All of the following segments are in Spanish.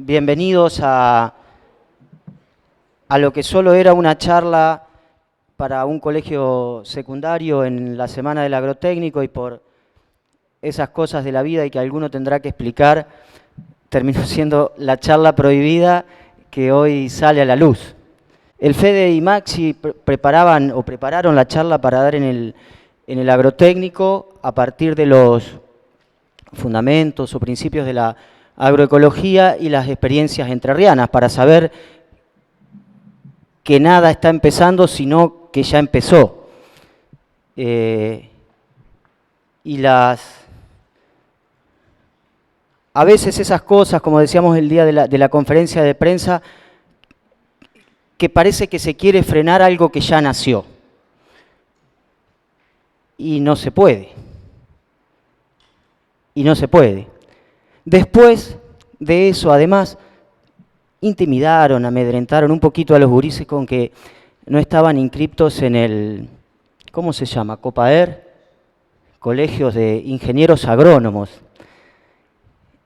bienvenidos a lo que solo era una charla para un colegio secundario en la Semana del Agrotécnico, y por esas cosas de la vida y que alguno tendrá que explicar, terminó siendo la charla prohibida que hoy sale a la luz. El Fede y Maxi prepararon la charla para dar en el agrotécnico a partir de los fundamentos o principios de la agroecología y las experiencias entrerrianas, para saber que nada está empezando, sino que ya empezó. A veces esas cosas, como decíamos el día de la conferencia de prensa, que parece que se quiere frenar algo que ya nació. Y no se puede. Y no se puede. Después de eso, además, intimidaron, amedrentaron un poquito a los gurises con que no estaban inscriptos en el, ¿cómo se llama? COPAER, colegios de ingenieros agrónomos.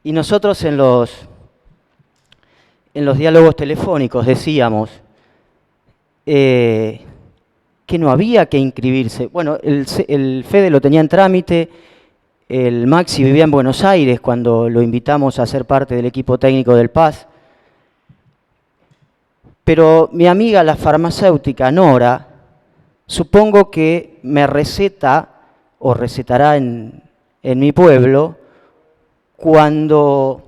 Y nosotros en los diálogos telefónicos decíamos que no había que inscribirse. Bueno, el Fede lo tenía en trámite, el Maxi vivía en Buenos Aires cuando lo invitamos a ser parte del equipo técnico del PAS. Pero mi amiga, la farmacéutica Nora, supongo que me receta o recetará en mi pueblo cuando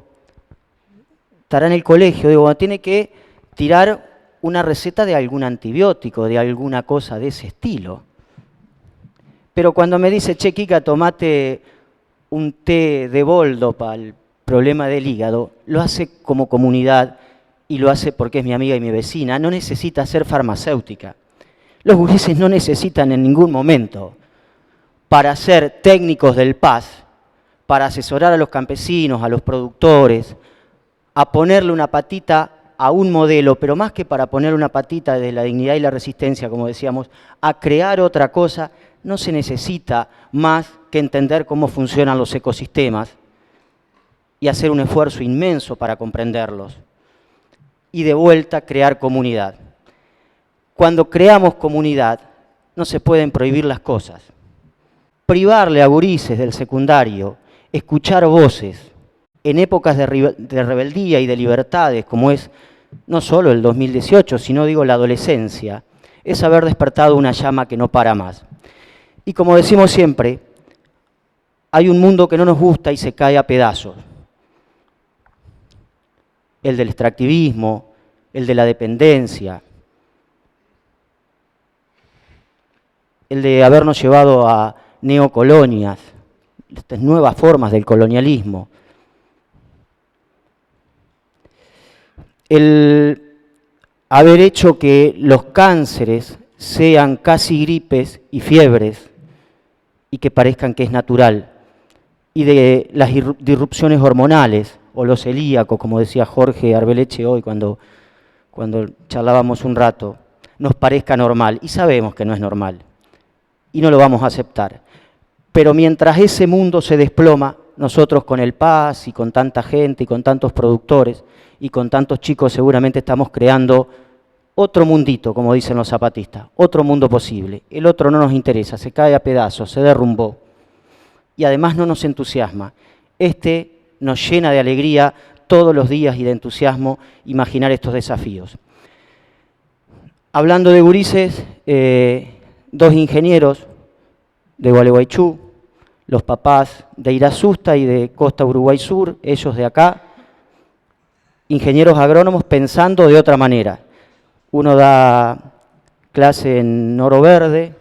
estará en el colegio, digo, tiene que tirar una receta de algún antibiótico, de alguna cosa de ese estilo. Pero cuando me dice, che, Kika, tomate un té de boldo para el problema del hígado, lo hace como comunidad y lo hace porque es mi amiga y mi vecina, no necesita ser farmacéutica. Los gurises no necesitan en ningún momento, para ser técnicos del PAS, para asesorar a los campesinos, a los productores, a ponerle una patita a un modelo, pero más que para poner una patita de la dignidad y la resistencia, como decíamos, a crear otra cosa, no se necesita más que entender cómo funcionan los ecosistemas y hacer un esfuerzo inmenso para comprenderlos. Y de vuelta crear comunidad. Cuando creamos comunidad, no se pueden prohibir las cosas. Privarle a gurises del secundario escuchar voces en épocas de rebeldía y de libertades, como es no solo el 2018, sino digo la adolescencia, es haber despertado una llama que no para más. Y como decimos siempre, hay un mundo que no nos gusta y se cae a pedazos. El del extractivismo, el de la dependencia, el de habernos llevado a neocolonias, estas nuevas formas del colonialismo. El haber hecho que los cánceres sean casi gripes y fiebres y que parezcan que es natural, y de las disrupciones hormonales, o lo celíaco, como decía Jorge Arbeleche hoy cuando charlábamos un rato, nos parezca normal, y sabemos que no es normal, y no lo vamos a aceptar. Pero mientras ese mundo se desploma, nosotros con el PAS y con tanta gente y con tantos productores y con tantos chicos seguramente estamos creando otro mundito, como dicen los zapatistas, otro mundo posible. El otro no nos interesa, se cae a pedazos, se derrumbó y además no nos entusiasma. Este nos llena de alegría todos los días y de entusiasmo imaginar estos desafíos. Hablando de gurises, dos ingenieros de Gualeguaychú, los papás de Irasusta y de Costa Uruguay Sur, ellos de acá, ingenieros agrónomos pensando de otra manera. Uno da clase en Oro Verde,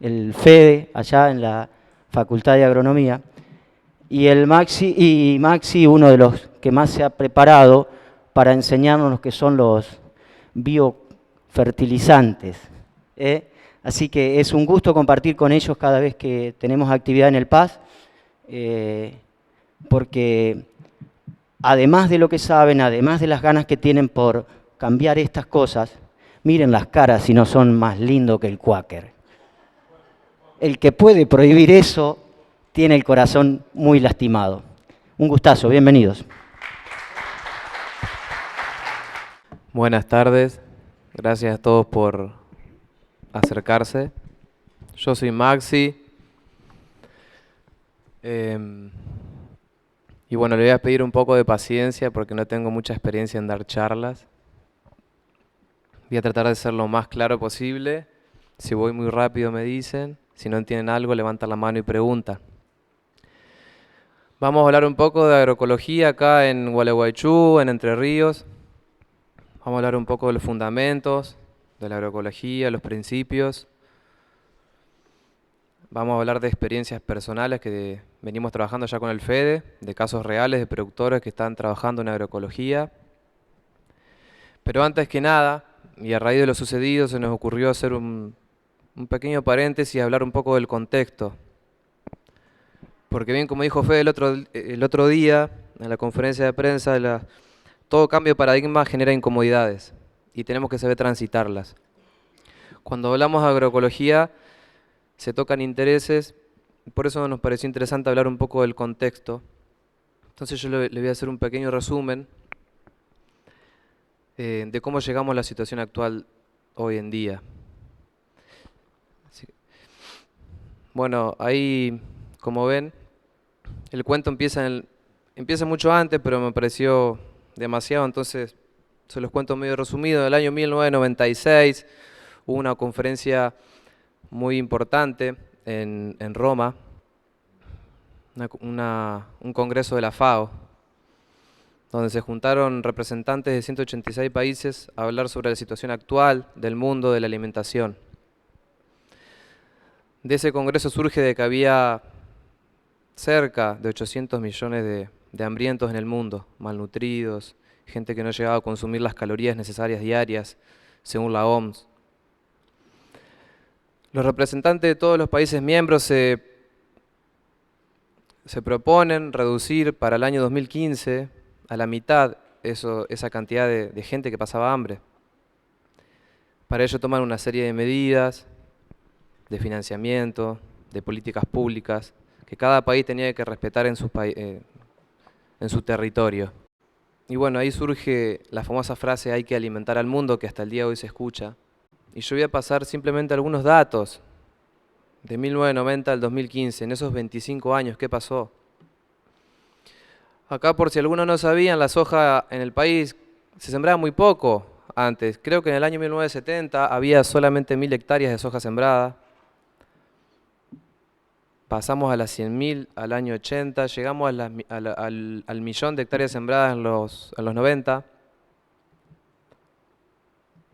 el Fede, allá en la Facultad de Agronomía, y Maxi, uno de los que más se ha preparado para enseñarnos lo que son los biofertilizantes. Así que es un gusto compartir con ellos cada vez que tenemos actividad en el PAS, porque además de lo que saben, además de las ganas que tienen por cambiar estas cosas, miren las caras si no son más lindos que el Quaker. El que puede prohibir eso tiene el corazón muy lastimado. Un gustazo, bienvenidos. Buenas tardes, gracias a todos por acercarse. Yo soy Maxi. Y bueno, le voy a pedir un poco de paciencia porque no tengo mucha experiencia en dar charlas. Voy a tratar de ser lo más claro posible. Si voy muy rápido me dicen. Si no entienden algo, levantan la mano y preguntan. Vamos a hablar un poco de agroecología acá en Gualeguaychú, en Entre Ríos. Vamos a hablar un poco de los fundamentos de la agroecología, los principios. Vamos a hablar de experiencias personales que venimos trabajando ya con el FEDE, de casos reales de productores que están trabajando en agroecología. Pero antes que nada, y a raíz de lo sucedido, se nos ocurrió hacer un pequeño paréntesis y hablar un poco del contexto. Porque bien, como dijo Fede el otro día, en la conferencia de prensa, todo cambio de paradigma genera incomodidades y tenemos que saber transitarlas. Cuando hablamos de agroecología, se tocan intereses, por eso nos pareció interesante hablar un poco del contexto. Entonces yo le voy a hacer un pequeño resumen de cómo llegamos a la situación actual hoy en día. Bueno, ahí, como ven, el cuento empieza mucho antes, pero me pareció demasiado, entonces se los cuento medio resumido. En el año 1996 hubo una conferencia muy importante en Roma, un congreso de la FAO, donde se juntaron representantes de 186 países a hablar sobre la situación actual del mundo de la alimentación. De ese congreso surge de que había cerca de 800 millones de hambrientos en el mundo, malnutridos, gente que no llegaba a consumir las calorías necesarias diarias, según la OMS. Los representantes de todos los países miembros se proponen reducir para el año 2015 a la mitad esa cantidad de gente que pasaba hambre. Para ello toman una serie de medidas, de financiamiento, de políticas públicas, que cada país tenía que respetar en su territorio. Y bueno, ahí surge la famosa frase "hay que alimentar al mundo", que hasta el día de hoy se escucha. Y yo voy a pasar simplemente algunos datos de 1990 al 2015, en esos 25 años, ¿qué pasó? Acá, por si algunos no sabían, la soja en el país se sembraba muy poco antes. Creo que en el año 1970 había solamente 1000 hectáreas de soja sembrada. Pasamos a las 100.000 al año 80, llegamos al millón de hectáreas sembradas en los 90.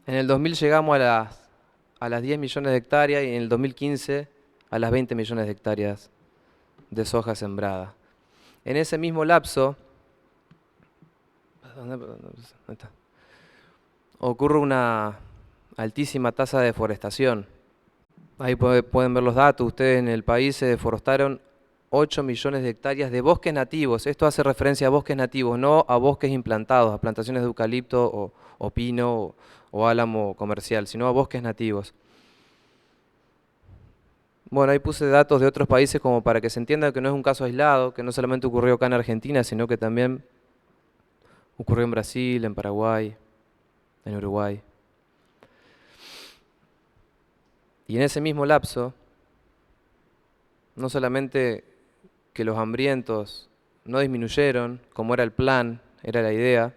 En el 2000 llegamos a las 10 millones de hectáreas y en el 2015 a las 20 millones de hectáreas de soja sembrada. En ese mismo lapso ocurre una altísima tasa de deforestación. Ahí pueden ver los datos. Ustedes en el país se deforestaron 8 millones de hectáreas de bosques nativos. Esto hace referencia a bosques nativos, no a bosques implantados, a plantaciones de eucalipto o pino o álamo comercial, sino a bosques nativos. Bueno, ahí puse datos de otros países como para que se entienda que no es un caso aislado, que no solamente ocurrió acá en Argentina, sino que también ocurrió en Brasil, en Paraguay, en Uruguay. Y en ese mismo lapso, no solamente que los hambrientos no disminuyeron, como era el plan, era la idea,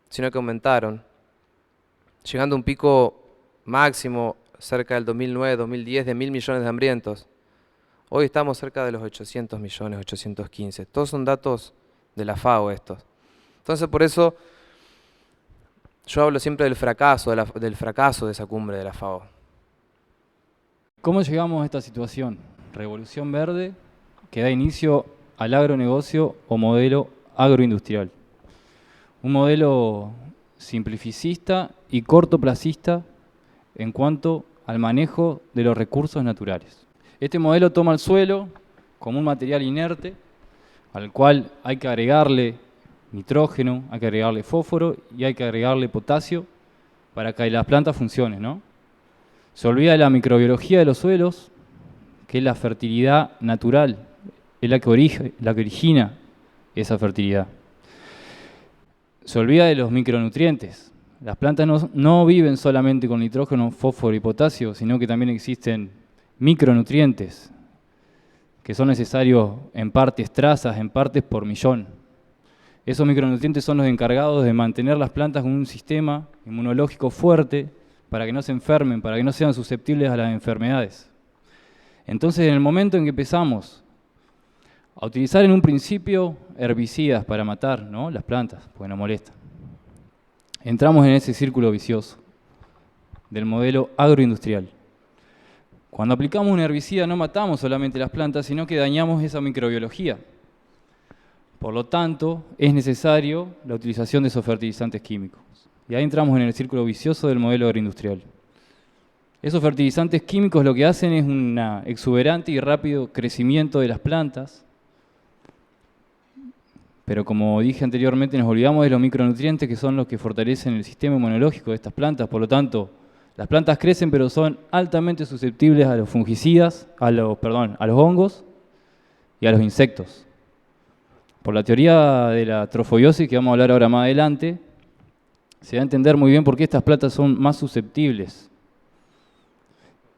sino que aumentaron, llegando a un pico máximo cerca del 2009-2010 de 1000 millones de hambrientos. Hoy estamos cerca de los 800 millones, 815. Todos son datos de la FAO estos. Entonces por eso yo hablo siempre del fracaso de esa cumbre de la FAO. ¿Cómo llegamos a esta situación? Revolución Verde que da inicio al agronegocio o modelo agroindustrial. Un modelo simplificista y cortoplacista en cuanto al manejo de los recursos naturales. Este modelo toma el suelo como un material inerte al cual hay que agregarle nitrógeno, hay que agregarle fósforo y hay que agregarle potasio para que las plantas funcionen, ¿no? Se olvida de la microbiología de los suelos, que es la fertilidad natural, es la que origina esa fertilidad. Se olvida de los micronutrientes, Las plantas no viven solamente con nitrógeno, fósforo y potasio, sino que también existen micronutrientes que son necesarios en partes trazas, en partes por millón. Esos micronutrientes son los encargados de mantener las plantas con un sistema inmunológico fuerte para que no se enfermen, para que no sean susceptibles a las enfermedades. Entonces, en el momento en que empezamos a utilizar en un principio herbicidas para matar, ¿no?, las plantas, porque nos molestan, entramos en ese círculo vicioso del modelo agroindustrial. Cuando aplicamos un herbicida no matamos solamente las plantas, sino que dañamos esa microbiología. Por lo tanto, es necesario la utilización de esos fertilizantes químicos. Y ahí entramos en el círculo vicioso del modelo agroindustrial. Esos fertilizantes químicos lo que hacen es un exuberante y rápido crecimiento de las plantas, pero como dije anteriormente, nos olvidamos de los micronutrientes que son los que fortalecen el sistema inmunológico de estas plantas. Por lo tanto, las plantas crecen, pero son altamente susceptibles a los fungicidas, a los hongos y a los insectos. Por la teoría de la trofobiosis, que vamos a hablar ahora más adelante, se va a entender muy bien por qué estas plantas son más susceptibles.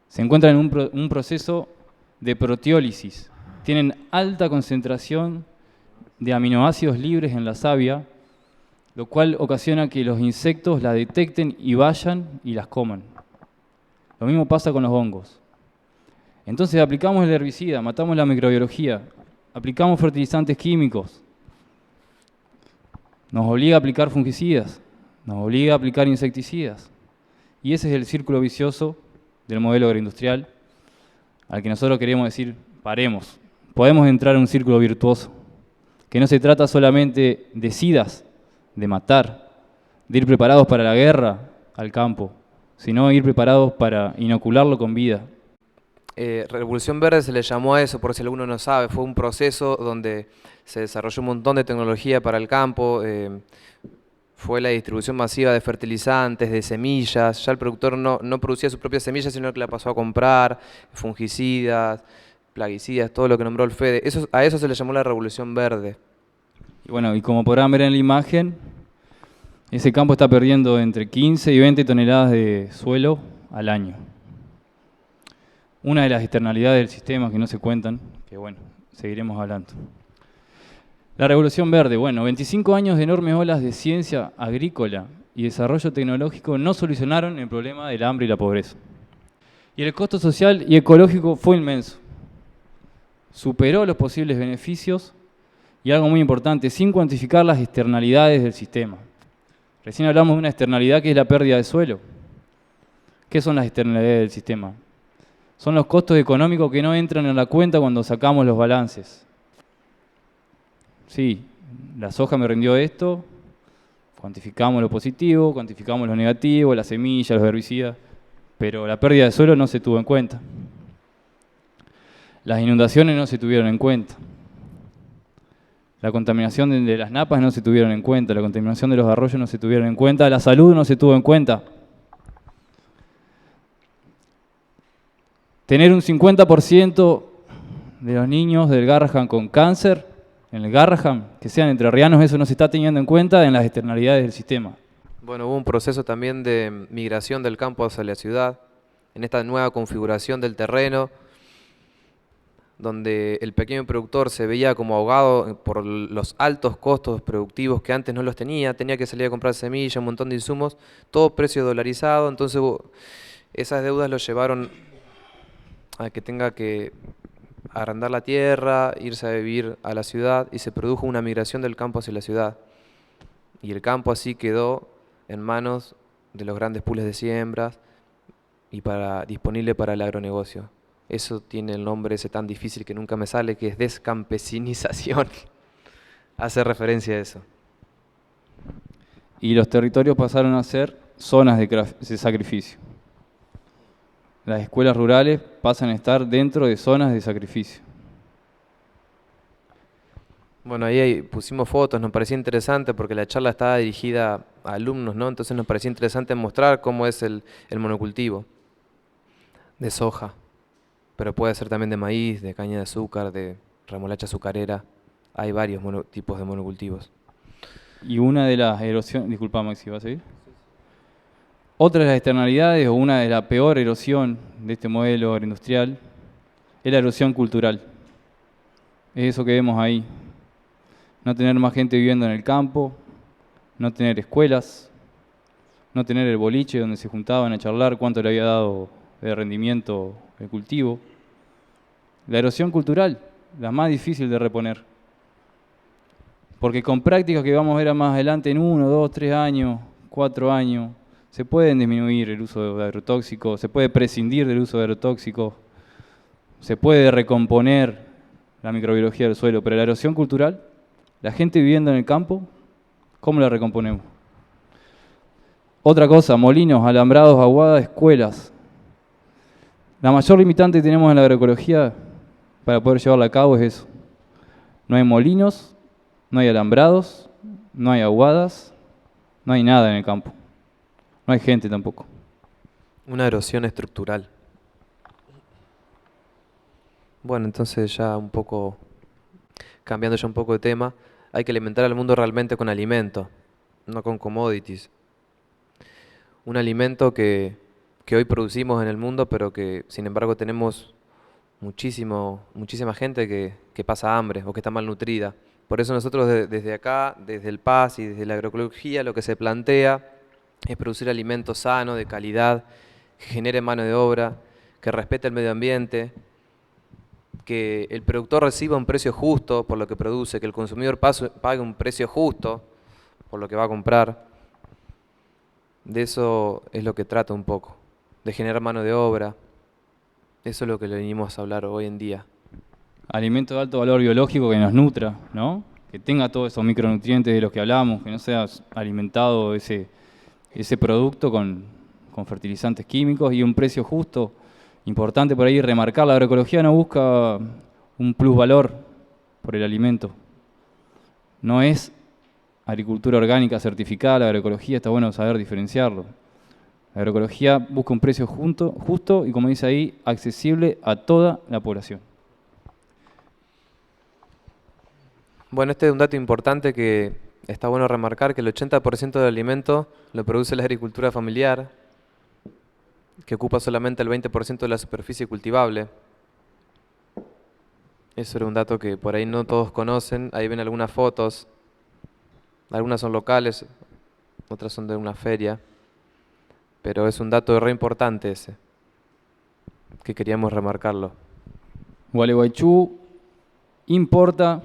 Se encuentran en un proceso de proteólisis. Tienen alta concentración de aminoácidos libres en la savia, lo cual ocasiona que los insectos la detecten y vayan y las coman. Lo mismo pasa con los hongos. Entonces aplicamos el herbicida, matamos la microbiología, aplicamos fertilizantes químicos, nos obliga a aplicar fungicidas, nos obliga a aplicar insecticidas. Y ese es el círculo vicioso del modelo agroindustrial al que nosotros queremos decir, paremos. Podemos entrar en un círculo virtuoso, que no se trata solamente de sidas, de matar, de ir preparados para la guerra al campo, sino ir preparados para inocularlo con vida. Revolución Verde se le llamó a eso, por si alguno no sabe, fue un proceso donde se desarrolló un montón de tecnología para el campo, fue la distribución masiva de fertilizantes, de semillas, ya el productor no producía sus propias semillas, sino que la pasó a comprar, fungicidas, plaguicidas, todo lo que nombró el Fede. A eso se le llamó la Revolución Verde. Y bueno, y como podrán ver en la imagen, ese campo está perdiendo entre 15 y 20 toneladas de suelo al año. Una de las externalidades del sistema que no se cuentan, que bueno, seguiremos hablando. La Revolución Verde, bueno, 25 años de enormes olas de ciencia agrícola y desarrollo tecnológico no solucionaron el problema del hambre y la pobreza. Y el costo social y ecológico fue inmenso. Superó los posibles beneficios y algo muy importante, sin cuantificar las externalidades del sistema. Recién hablamos de una externalidad que es la pérdida de suelo. ¿Qué son las externalidades del sistema? Son los costos económicos que no entran en la cuenta cuando sacamos los balances. Sí, la soja me rindió esto, cuantificamos lo positivo, cuantificamos lo negativo, la semilla, los herbicidas, pero la pérdida de suelo no se tuvo en cuenta. Las inundaciones no se tuvieron en cuenta. La contaminación de las napas no se tuvieron en cuenta, la contaminación de los arroyos no se tuvieron en cuenta, la salud no se tuvo en cuenta. Tener un 50% de los niños del Garrahan con cáncer, en el Garrahan, que sean entrerrianos, eso no se está teniendo en cuenta en las externalidades del sistema. Bueno, hubo un proceso también de migración del campo hacia la ciudad, en esta nueva configuración del terreno, donde el pequeño productor se veía como ahogado por los altos costos productivos que antes no los tenía que salir a comprar semillas, un montón de insumos, todo precio dolarizado, entonces esas deudas lo llevaron a que tenga que arrendar la tierra, irse a vivir a la ciudad, y se produjo una migración del campo hacia la ciudad. Y el campo así quedó en manos de los grandes pools de siembras y disponible para el agronegocio. Eso tiene el nombre ese tan difícil que nunca me sale, que es descampesinización. Hace referencia a eso. Y los territorios pasaron a ser zonas de sacrificio. Las escuelas rurales pasan a estar dentro de zonas de sacrificio. Bueno, ahí pusimos fotos, nos parecía interesante porque la charla estaba dirigida a alumnos, ¿no? Entonces nos parecía interesante mostrar cómo es el monocultivo de soja. Pero puede ser también de maíz, de caña de azúcar, de remolacha azucarera. Hay varios tipos de monocultivos. Y una de las erosiones... Disculpa, Maxi, ¿vas a seguir? Otra de las externalidades, o una de la peor erosión de este modelo agroindustrial, es la erosión cultural. Es eso que vemos ahí. No tener más gente viviendo en el campo, no tener escuelas, no tener el boliche donde se juntaban a charlar cuánto le había dado de rendimiento el cultivo. La erosión cultural, la más difícil de reponer. Porque con prácticas que vamos a ver más adelante en 1, 2, 3 años, 4 años, se pueden disminuir el uso de agrotóxicos, se puede prescindir del uso de agrotóxicos, se puede recomponer la microbiología del suelo, pero la erosión cultural, la gente viviendo en el campo, ¿cómo la recomponemos? Otra cosa, molinos, alambrados, aguadas, escuelas. La mayor limitante que tenemos en la agroecología para poder llevarla a cabo es eso. No hay molinos, no hay alambrados, no hay aguadas, no hay nada en el campo. No hay gente tampoco. Una erosión estructural. Bueno, entonces ya un poco, cambiando ya un poco de tema, hay que alimentar al mundo realmente con alimento, no con commodities. Un alimento que hoy producimos en el mundo, pero que sin embargo tenemos muchísima gente que pasa hambre o que está malnutrida. Por eso nosotros desde acá, desde el PAS y desde la agroecología, lo que se plantea es producir alimentos sanos, de calidad, que genere mano de obra, que respete el medio ambiente, que el productor reciba un precio justo por lo que produce, que el consumidor pague un precio justo por lo que va a comprar. De eso es lo que trata un poco, de generar mano de obra. Eso es lo que le venimos a hablar hoy en día. Alimento de alto valor biológico que nos nutra, ¿no? Que tenga todos esos micronutrientes de los que hablamos, que no sea alimentado ese producto con fertilizantes químicos y un precio justo. Importante por ahí remarcar, la agroecología no busca un plusvalor por el alimento. No es agricultura orgánica certificada, la agroecología está bueno saber diferenciarlo. La agroecología busca un precio justo y, como dice ahí, accesible a toda la población. Bueno, este es un dato importante que está bueno remarcar, que el 80% del alimento lo produce la agricultura familiar, que ocupa solamente el 20% de la superficie cultivable. Eso era un dato que por ahí no todos conocen. Ahí ven algunas fotos. Algunas son locales, otras son de una feria. Pero es un dato re importante ese, que queríamos remarcarlo. Gualeguaychú importa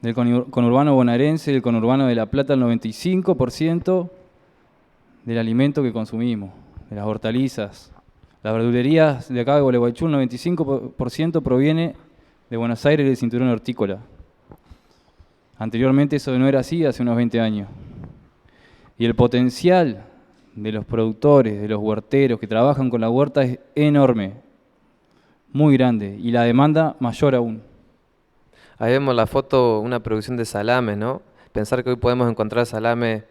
del conurbano bonaerense y del conurbano de La Plata el 95% del alimento que consumimos, de las hortalizas. Las verdulerías de acá de Gualeguaychú, el 95% proviene de Buenos Aires y del cinturón hortícola. Anteriormente eso no era así, hace unos 20 años. Y el potencial de los productores, de los huerteros que trabajan con la huerta es enorme, muy grande, y la demanda mayor aún. Ahí vemos la foto, una producción de salames, ¿no? Pensar que hoy podemos encontrar salame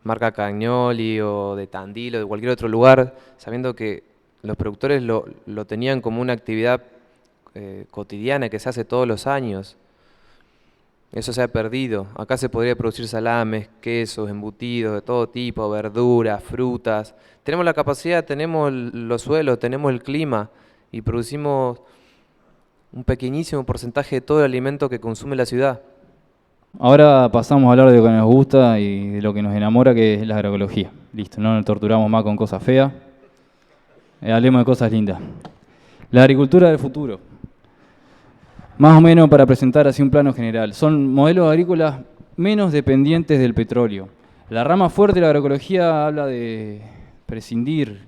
marca Cagnoli o de Tandil o de cualquier otro lugar, sabiendo que los productores lo tenían como una actividad cotidiana que se hace todos los años. Eso se ha perdido. Acá se podría producir salames, quesos, embutidos de todo tipo, verduras, frutas. Tenemos la capacidad, tenemos los suelos, tenemos el clima y producimos un pequeñísimo porcentaje de todo el alimento que consume la ciudad. Ahora pasamos a hablar de lo que nos gusta y de lo que nos enamora, que es la agroecología. Listo, no nos torturamos más con cosas feas. Hablemos de cosas lindas. La agricultura del futuro. Más o menos para presentar así un plano general. Son modelos agrícolas menos dependientes del petróleo. La rama fuerte de la agroecología habla de prescindir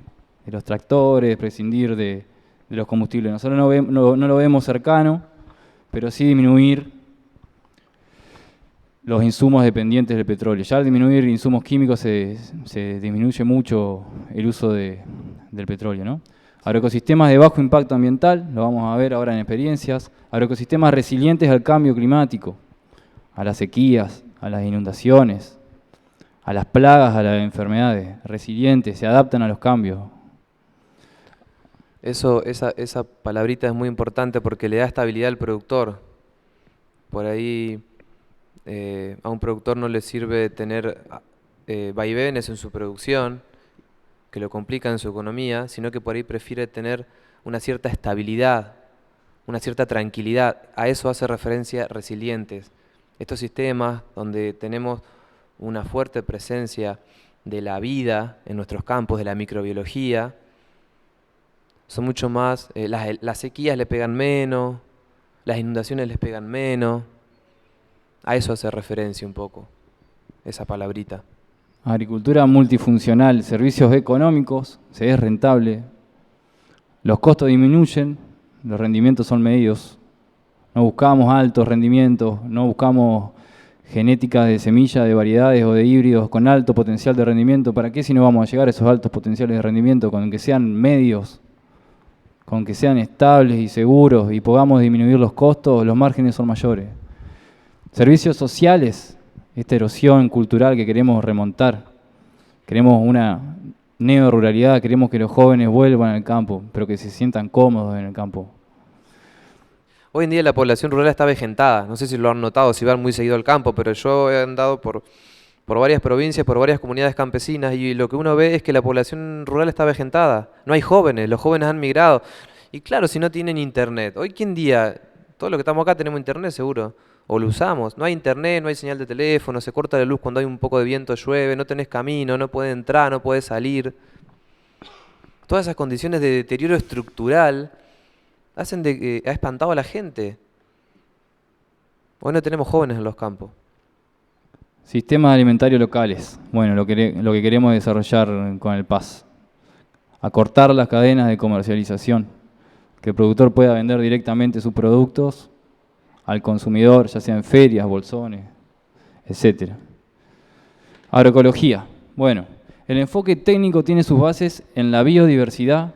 de los tractores, prescindir de los combustibles. Nosotros no lo vemos cercano, pero sí disminuir los insumos dependientes del petróleo. Ya al disminuir insumos químicos se disminuye mucho el uso del petróleo, ¿no? Agroecosistemas de bajo impacto ambiental, lo vamos a ver ahora en experiencias. Agroecosistemas resilientes al cambio climático, a las sequías, a las inundaciones, a las plagas, a las enfermedades. Resilientes, se adaptan a los cambios. Esa palabrita es muy importante porque le da estabilidad al productor. Por ahí a un productor no le sirve tener vaivenes en su producción que lo complica en su economía, sino que por ahí prefiere tener una cierta estabilidad, una cierta tranquilidad. A eso hace referencia resilientes. Estos sistemas donde tenemos una fuerte presencia de la vida en nuestros campos, de la microbiología, son mucho más, las sequías le pegan menos, las inundaciones les pegan menos. A eso hace referencia un poco esa palabrita. Agricultura multifuncional, servicios económicos, se es rentable, los costos disminuyen, los rendimientos son medidos. No buscamos altos rendimientos, no buscamos genéticas de semillas, de variedades o de híbridos con alto potencial de rendimiento. ¿Para qué si no vamos a llegar a esos altos potenciales de rendimiento? Con que sean medios, con que sean estables y seguros y podamos disminuir los costos, los márgenes son mayores. Servicios sociales, esta erosión cultural que queremos remontar. Queremos una neoruralidad, queremos que los jóvenes vuelvan al campo, pero que se sientan cómodos en el campo. Hoy en día la población rural está avejentada. No sé si lo han notado, si van muy seguido al campo, pero yo he andado por varias provincias, por varias comunidades campesinas, y lo que uno ve es que la población rural está avejentada. No hay jóvenes, los jóvenes han migrado. Y claro, si no tienen internet. Hoy en día, todos los que estamos acá tenemos internet seguro, o lo usamos. No hay internet, no hay señal de teléfono, se corta la luz cuando hay un poco de viento, llueve, no tenés camino, no puedes entrar, no puedes salir. Todas esas condiciones de deterioro estructural hacen de que ha espantado a la gente. Hoy no tenemos jóvenes en los campos. Sistemas alimentarios locales. Bueno, lo que queremos desarrollar con el PAS. Acortar las cadenas de comercialización. Que el productor pueda vender directamente sus productos al consumidor, ya sea en ferias, bolsones, etc. Agroecología. Bueno, el enfoque técnico tiene sus bases en la biodiversidad,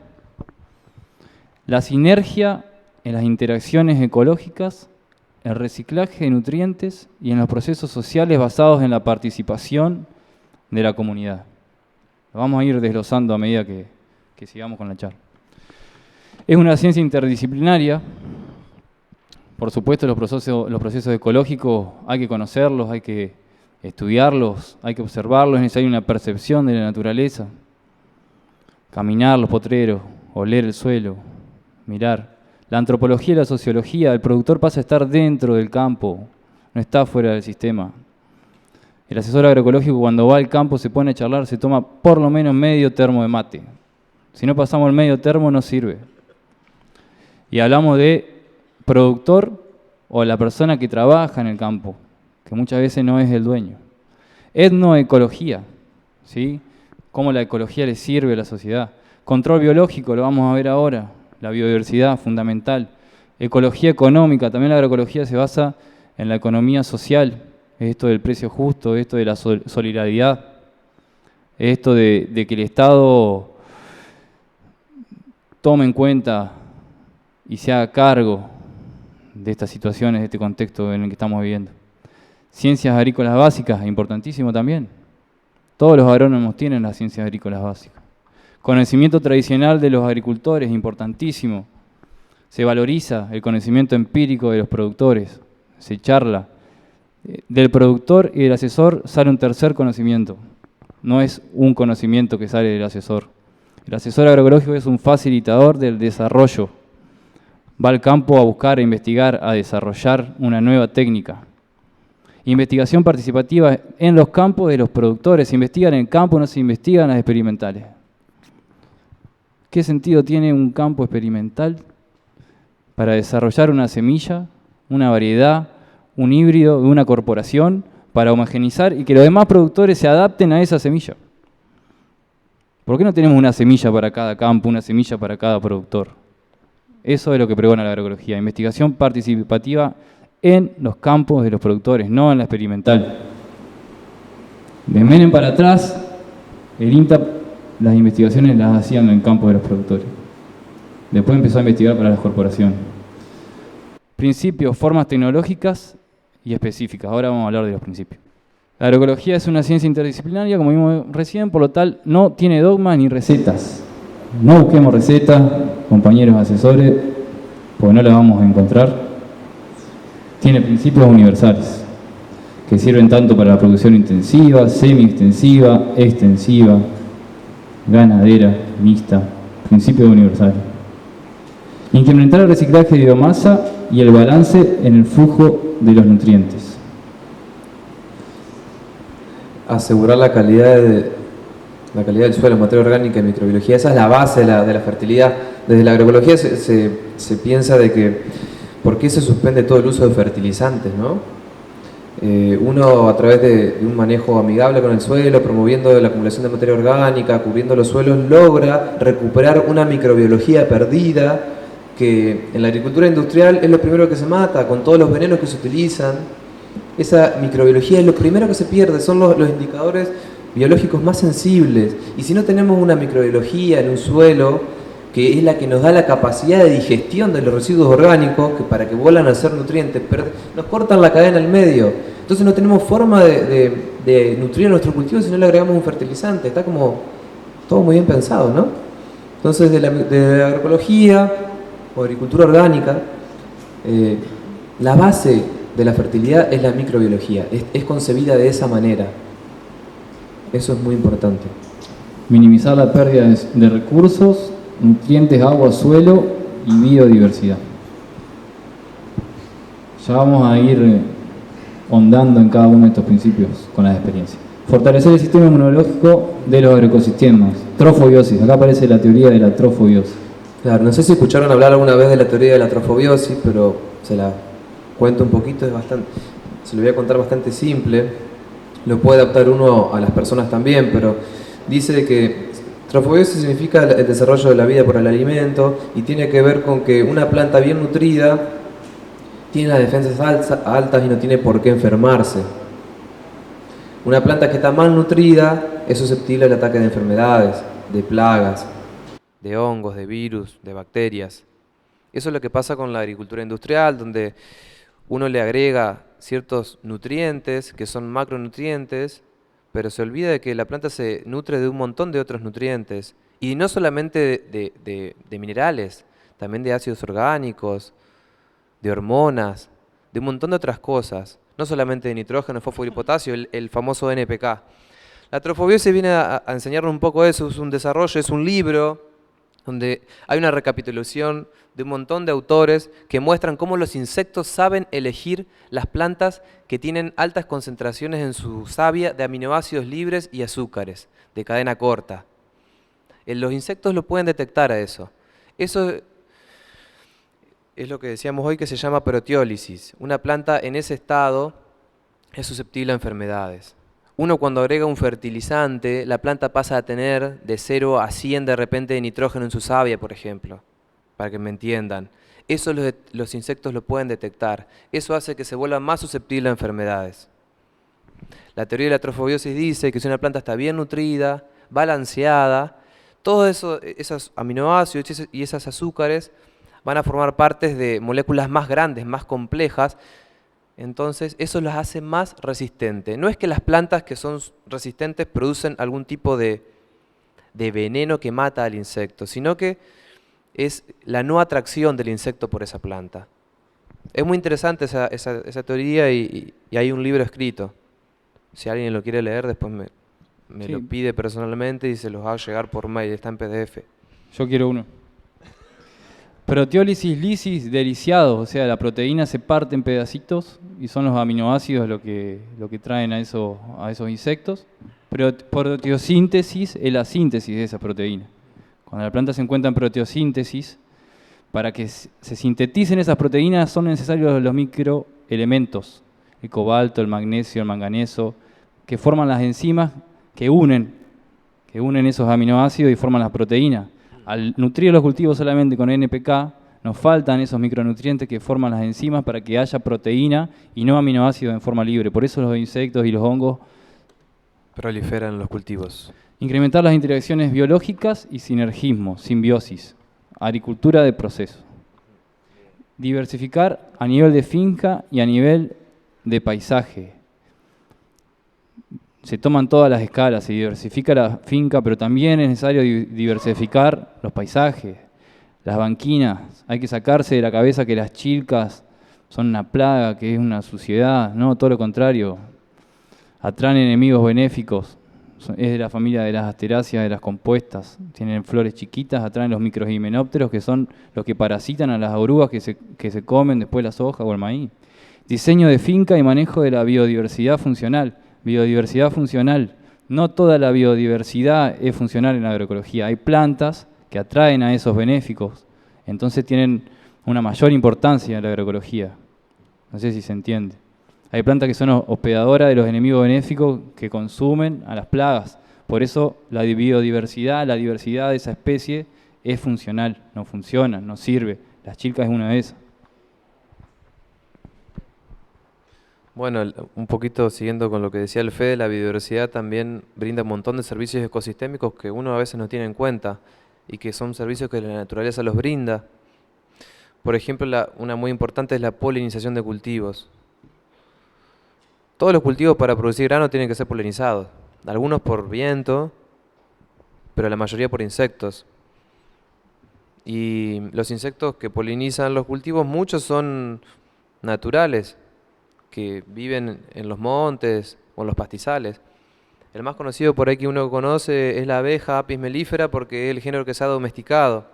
la sinergia en las interacciones ecológicas, el reciclaje de nutrientes y en los procesos sociales basados en la participación de la comunidad. Lo vamos a ir desglosando a medida que sigamos con la charla. Es una ciencia interdisciplinaria. Por supuesto, los procesos ecológicos hay que conocerlos, hay que estudiarlos, hay que observarlos, es necesaria una percepción de la naturaleza. Caminar los potreros, oler el suelo, mirar. La antropología y la sociología, el productor pasa a estar dentro del campo, no está fuera del sistema. El asesor agroecológico cuando va al campo se pone a charlar, se toma por lo menos medio termo de mate. Si no pasamos el medio termo no sirve. Y hablamos de productor o la persona que trabaja en el campo, que muchas veces no es el dueño. Etnoecología, ¿sí? Cómo la ecología le sirve a la sociedad. Control biológico, lo vamos a ver ahora, la biodiversidad fundamental. Ecología económica, también la agroecología se basa en la economía social, esto del precio justo, esto de la solidaridad, esto de que el Estado tome en cuenta y se haga cargo de estas situaciones, de este contexto en el que estamos viviendo. Ciencias agrícolas básicas, importantísimo también. Todos los agrónomos tienen las ciencias agrícolas básicas. Conocimiento tradicional de los agricultores, importantísimo. Se valoriza el conocimiento empírico de los productores, se charla. Del productor y del asesor sale un tercer conocimiento. No es un conocimiento que sale del asesor. El asesor agroecológico es un facilitador del desarrollo. Va al campo a buscar, a investigar, a desarrollar una nueva técnica. Investigación participativa en los campos de los productores. Se investiga en el campo, no se investiga en las experimentales. ¿Qué sentido tiene un campo experimental para desarrollar una semilla, una variedad, un híbrido de una corporación para homogeneizar y que los demás productores se adapten a esa semilla? ¿Por qué no tenemos una semilla para cada campo, una semilla para cada productor? Eso es lo que pregona la agroecología, investigación participativa en los campos de los productores, no en la experimental. De Menem para atrás, el INTA, las investigaciones las hacían en el campo de los productores. Después empezó a investigar para las corporaciones. Principios, formas tecnológicas y específicas. Ahora vamos a hablar de los principios. La agroecología es una ciencia interdisciplinaria, como vimos recién, por lo tal no tiene dogmas ni recetas. No busquemos recetas, compañeros asesores, porque no las vamos a encontrar. Tiene principios universales, que sirven tanto para la producción intensiva, semi-extensiva, extensiva. ganadera, mixta, principio universal. Incrementar el reciclaje de biomasa y el balance en el flujo de los nutrientes. Asegurar la calidad del suelo, materia orgánica y microbiología. Esa es la base de la fertilidad. Desde la agroecología se piensa de que ¿por qué se suspende todo el uso de fertilizantes, no? Uno, a través de un manejo amigable con el suelo, promoviendo la acumulación de materia orgánica, cubriendo los suelos, logra recuperar una microbiología perdida que en la agricultura industrial es lo primero que se mata, con todos los venenos que se utilizan. Esa microbiología es lo primero que se pierde, son los indicadores biológicos más sensibles. Y si no tenemos una microbiología en un suelo, que es la que nos da la capacidad de digestión de los residuos orgánicos, que para que vuelvan a ser nutrientes, nos cortan la cadena al medio. Entonces no tenemos forma de nutrir a nuestro cultivo si no le agregamos un fertilizante. Está como todo muy bien pensado, ¿no? Entonces de la agroecología o agricultura orgánica, la base de la fertilidad es la microbiología, es concebida de esa manera. Eso es muy importante. Minimizar la pérdida de recursos, nutrientes, agua, suelo y biodiversidad. Ya vamos a ir hondando en cada uno de estos principios con las experiencias. Fortalecer el sistema inmunológico de los agroecosistemas. Trofobiosis. Acá aparece la teoría de la trofobiosis. Claro, no sé si escucharon hablar alguna vez de la teoría de la trofobiosis, pero se la cuento un poquito, se lo voy a contar bastante simple. Lo puede adaptar uno a las personas también, pero dice que trofobiosis significa el desarrollo de la vida por el alimento y tiene que ver con que una planta bien nutrida tiene las defensas altas y no tiene por qué enfermarse. Una planta que está mal nutrida es susceptible al ataque de enfermedades, de plagas, de hongos, de virus, de bacterias. Eso es lo que pasa con la agricultura industrial, donde uno le agrega ciertos nutrientes que son macronutrientes, pero se olvida de que la planta se nutre de un montón de otros nutrientes, y no solamente de minerales, también de ácidos orgánicos, de hormonas, de un montón de otras cosas, no solamente de nitrógeno, fósforo y potasio, el famoso NPK. La trofobiosis viene a enseñarnos un poco eso, es un desarrollo, es un libro donde hay una recapitulación de un montón de autores que muestran cómo los insectos saben elegir las plantas que tienen altas concentraciones en su savia de aminoácidos libres y azúcares de cadena corta. Los insectos lo pueden detectar a eso. Eso es lo que decíamos hoy, que se llama proteólisis. Una planta en ese estado es susceptible a enfermedades. Uno, cuando agrega un fertilizante, la planta pasa a tener de 0 a 100 de repente de nitrógeno en su savia, por ejemplo, para que me entiendan. Eso los insectos lo pueden detectar. Eso hace que se vuelvan más susceptibles a enfermedades. La teoría de la trofobiosis dice que si una planta está bien nutrida, balanceada, todos esos aminoácidos y esos azúcares van a formar partes de moléculas más grandes, más complejas. Entonces eso las hace más resistentes. No es que las plantas que son resistentes producen algún tipo de veneno que mata al insecto, sino que es la no atracción del insecto por esa planta. Es muy interesante esa teoría y hay un libro escrito. Si alguien lo quiere leer, después me lo pide personalmente y se los hago llegar por mail, está en PDF. Yo quiero uno. Proteólisis, lisis, deliciados, o sea, la proteína se parte en pedacitos y son los aminoácidos lo que traen a esos insectos. Proteosíntesis es la síntesis de esa proteína. Cuando la planta se encuentra en proteosíntesis, para que se sinteticen esas proteínas son necesarios los microelementos, el cobalto, el magnesio, el manganeso, que forman las enzimas que unen esos aminoácidos y forman las proteínas. Al nutrir los cultivos solamente con NPK, nos faltan esos micronutrientes que forman las enzimas para que haya proteína y no aminoácidos en forma libre. Por eso los insectos y los hongos proliferan en los cultivos. Incrementar las interacciones biológicas y sinergismo, simbiosis, agricultura de proceso. Diversificar a nivel de finca y a nivel de paisaje. Se toman todas las escalas, se diversifica la finca, pero también es necesario diversificar los paisajes, las banquinas. Hay que sacarse de la cabeza que las chilcas son una plaga, que es una suciedad. No, todo lo contrario. Atraen enemigos benéficos. Es de la familia de las asteráceas, de las compuestas. Tienen flores chiquitas, atraen los microhimenópteros, que son los que parasitan a las orugas que se comen después la soja o el maíz. Diseño de finca y manejo de la biodiversidad funcional. Biodiversidad funcional. No toda la biodiversidad es funcional en la agroecología. Hay plantas que atraen a esos benéficos, entonces tienen una mayor importancia en la agroecología. No sé si se entiende. Hay plantas que son hospedadoras de los enemigos benéficos que consumen a las plagas. Por eso la biodiversidad, la diversidad de esa especie es funcional, no funciona, no sirve. La chilca es una de esas. Bueno, un poquito siguiendo con lo que decía el Fede, la biodiversidad también brinda un montón de servicios ecosistémicos que uno a veces no tiene en cuenta y que son servicios que la naturaleza los brinda. Por ejemplo, una muy importante es la polinización de cultivos. Todos los cultivos para producir grano tienen que ser polinizados, algunos por viento, pero la mayoría por insectos. Y los insectos que polinizan los cultivos, muchos son naturales, que viven en los montes o en los pastizales. El más conocido por ahí que uno conoce es la abeja Apis mellifera porque es el género que se ha domesticado.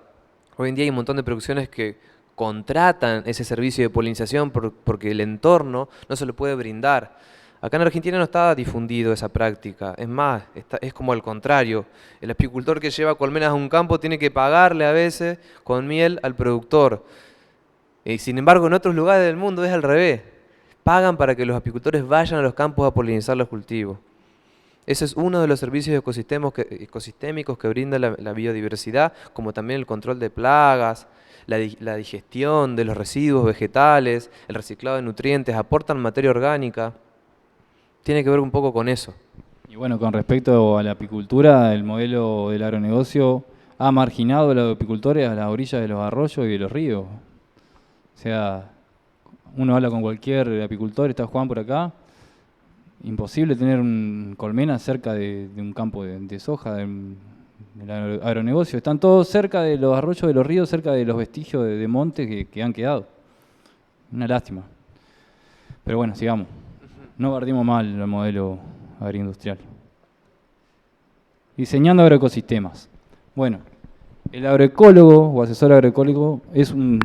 Hoy en día hay un montón de producciones que contratan ese servicio de polinización porque el entorno no se lo puede brindar. Acá en Argentina no está difundido esa práctica, es más, es como al contrario. El apicultor que lleva colmenas a un campo tiene que pagarle a veces con miel al productor. Sin embargo, en otros lugares del mundo es al revés. Pagan para que los apicultores vayan a los campos a polinizar los cultivos. Ese es uno de los servicios ecosistémicos que brinda la biodiversidad, como también el control de plagas, la digestión de los residuos vegetales, el reciclado de nutrientes, aportan materia orgánica. Tiene que ver un poco con eso. Y bueno, con respecto a la apicultura, el modelo del agronegocio ha marginado a los apicultores a las orillas de los arroyos y de los ríos. O sea, uno habla con cualquier apicultor, está Juan por acá, imposible tener un colmena cerca de un campo de soja, del agronegocio. Están todos cerca de los arroyos, de los ríos, cerca de los vestigios de monte que han quedado. Una lástima. Pero bueno, sigamos. No guardemos mal el modelo agroindustrial. Diseñando agroecosistemas. Bueno, el agroecólogo o asesor agroecólogo es un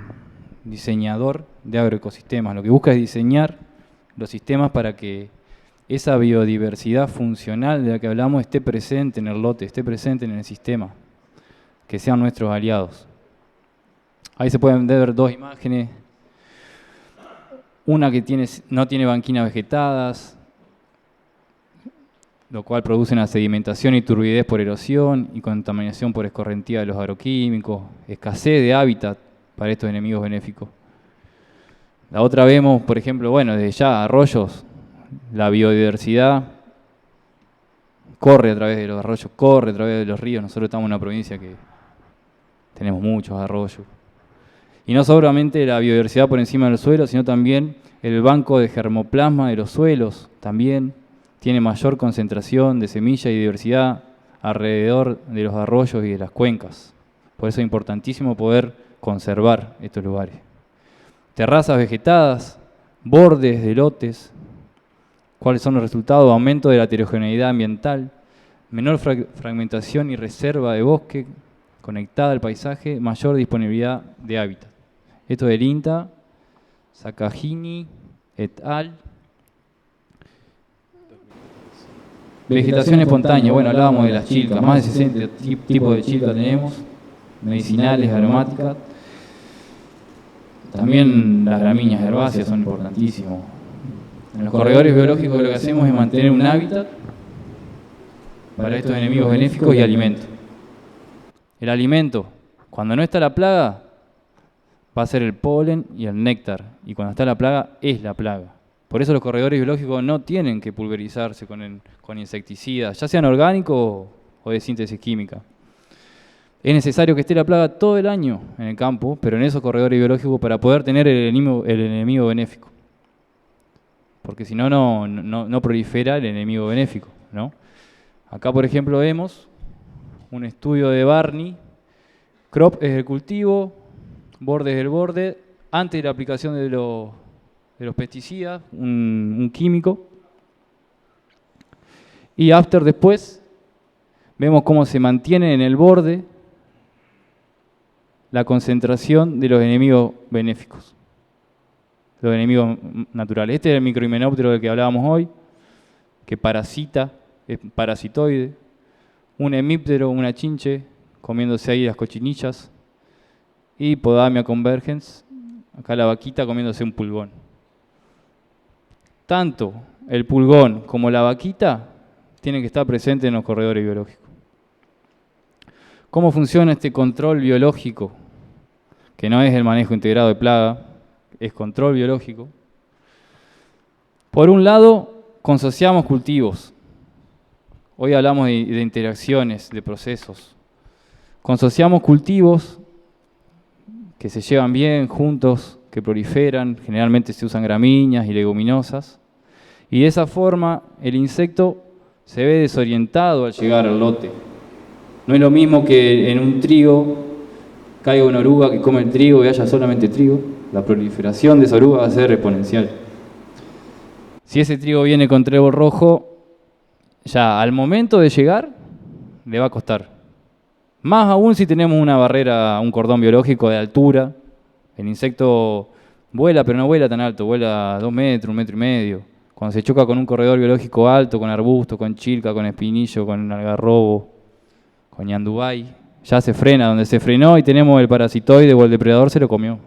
diseñador de agroecosistemas. Lo que busca es diseñar los sistemas para que esa biodiversidad funcional de la que hablamos esté presente en el lote, esté presente en el sistema, que sean nuestros aliados. Ahí se pueden ver dos imágenes. Una que no tiene banquinas vegetadas, lo cual produce una sedimentación y turbidez por erosión y contaminación por escorrentía de los agroquímicos, escasez de hábitat para estos enemigos benéficos. La otra vemos, por ejemplo, bueno, desde ya arroyos, la biodiversidad corre a través de los arroyos, corre a través de los ríos. Nosotros estamos en una provincia que tenemos muchos arroyos. Y no solamente la biodiversidad por encima del suelo, sino también el banco de germoplasma de los suelos también tiene mayor concentración de semilla y diversidad alrededor de los arroyos y de las cuencas. Por eso es importantísimo poder conservar estos lugares. Terrazas vegetadas, bordes de lotes. ¿Cuáles son los resultados? Aumento de la heterogeneidad ambiental, menor fragmentación y reserva de bosque conectada al paisaje, mayor disponibilidad de hábitat. Esto del INTA, Sakajini et al. Vegetación espontánea. Bueno, hablábamos de las chilcas. Más de 60 tipos de chilcas tenemos, medicinales, aromáticas. También las gramíneas herbáceas son importantísimos. En los corredores biológicos lo que hacemos es mantener un hábitat para estos enemigos benéficos y alimento. El alimento, cuando no está la plaga, va a ser el polen y el néctar. Y cuando está la plaga, es la plaga. Por eso los corredores biológicos no tienen que pulverizarse con insecticidas, ya sean orgánicos o de síntesis química. Es necesario que esté la plaga todo el año en el campo, pero en esos corredores biológicos para poder tener el enemigo benéfico. Porque si no, no prolifera el enemigo benéfico, ¿no? Acá, por ejemplo, vemos un estudio de Barney. Crop es el cultivo, borde es el borde, antes de la aplicación de los pesticidas, un químico. Y after, después, vemos cómo se mantiene en el borde la concentración de los enemigos benéficos, los enemigos naturales. Este es el microhimenóptero del que hablábamos hoy, que parasita, es parasitoide. Un hemíptero, una chinche, comiéndose ahí las cochinillas. Y Podamia convergens, acá la vaquita comiéndose un pulgón. Tanto el pulgón como la vaquita tienen que estar presentes en los corredores biológicos. ¿Cómo funciona este control biológico? Que no es el manejo integrado de plaga, es control biológico. Por un lado, consociamos cultivos. Hoy hablamos de interacciones, de procesos. Consociamos cultivos que se llevan bien juntos, que proliferan, generalmente se usan gramíneas y leguminosas, y de esa forma el insecto se ve desorientado al llegar al lote. No es lo mismo que en un trigo caiga una oruga que come el trigo y haya solamente trigo. La proliferación de esa oruga va a ser exponencial. Si ese trigo viene con trébol rojo, ya al momento de llegar le va a costar. Más aún si tenemos una barrera, un cordón biológico de altura. El insecto vuela, pero no vuela tan alto, vuela 2 metros, 1,5 metros. Cuando se choca con un corredor biológico alto, con arbusto, con chilca, con espinillo, con algarrobo, con ñandubay, ya se frena. Donde se frenó y tenemos el parasitoide o el depredador, se lo comió.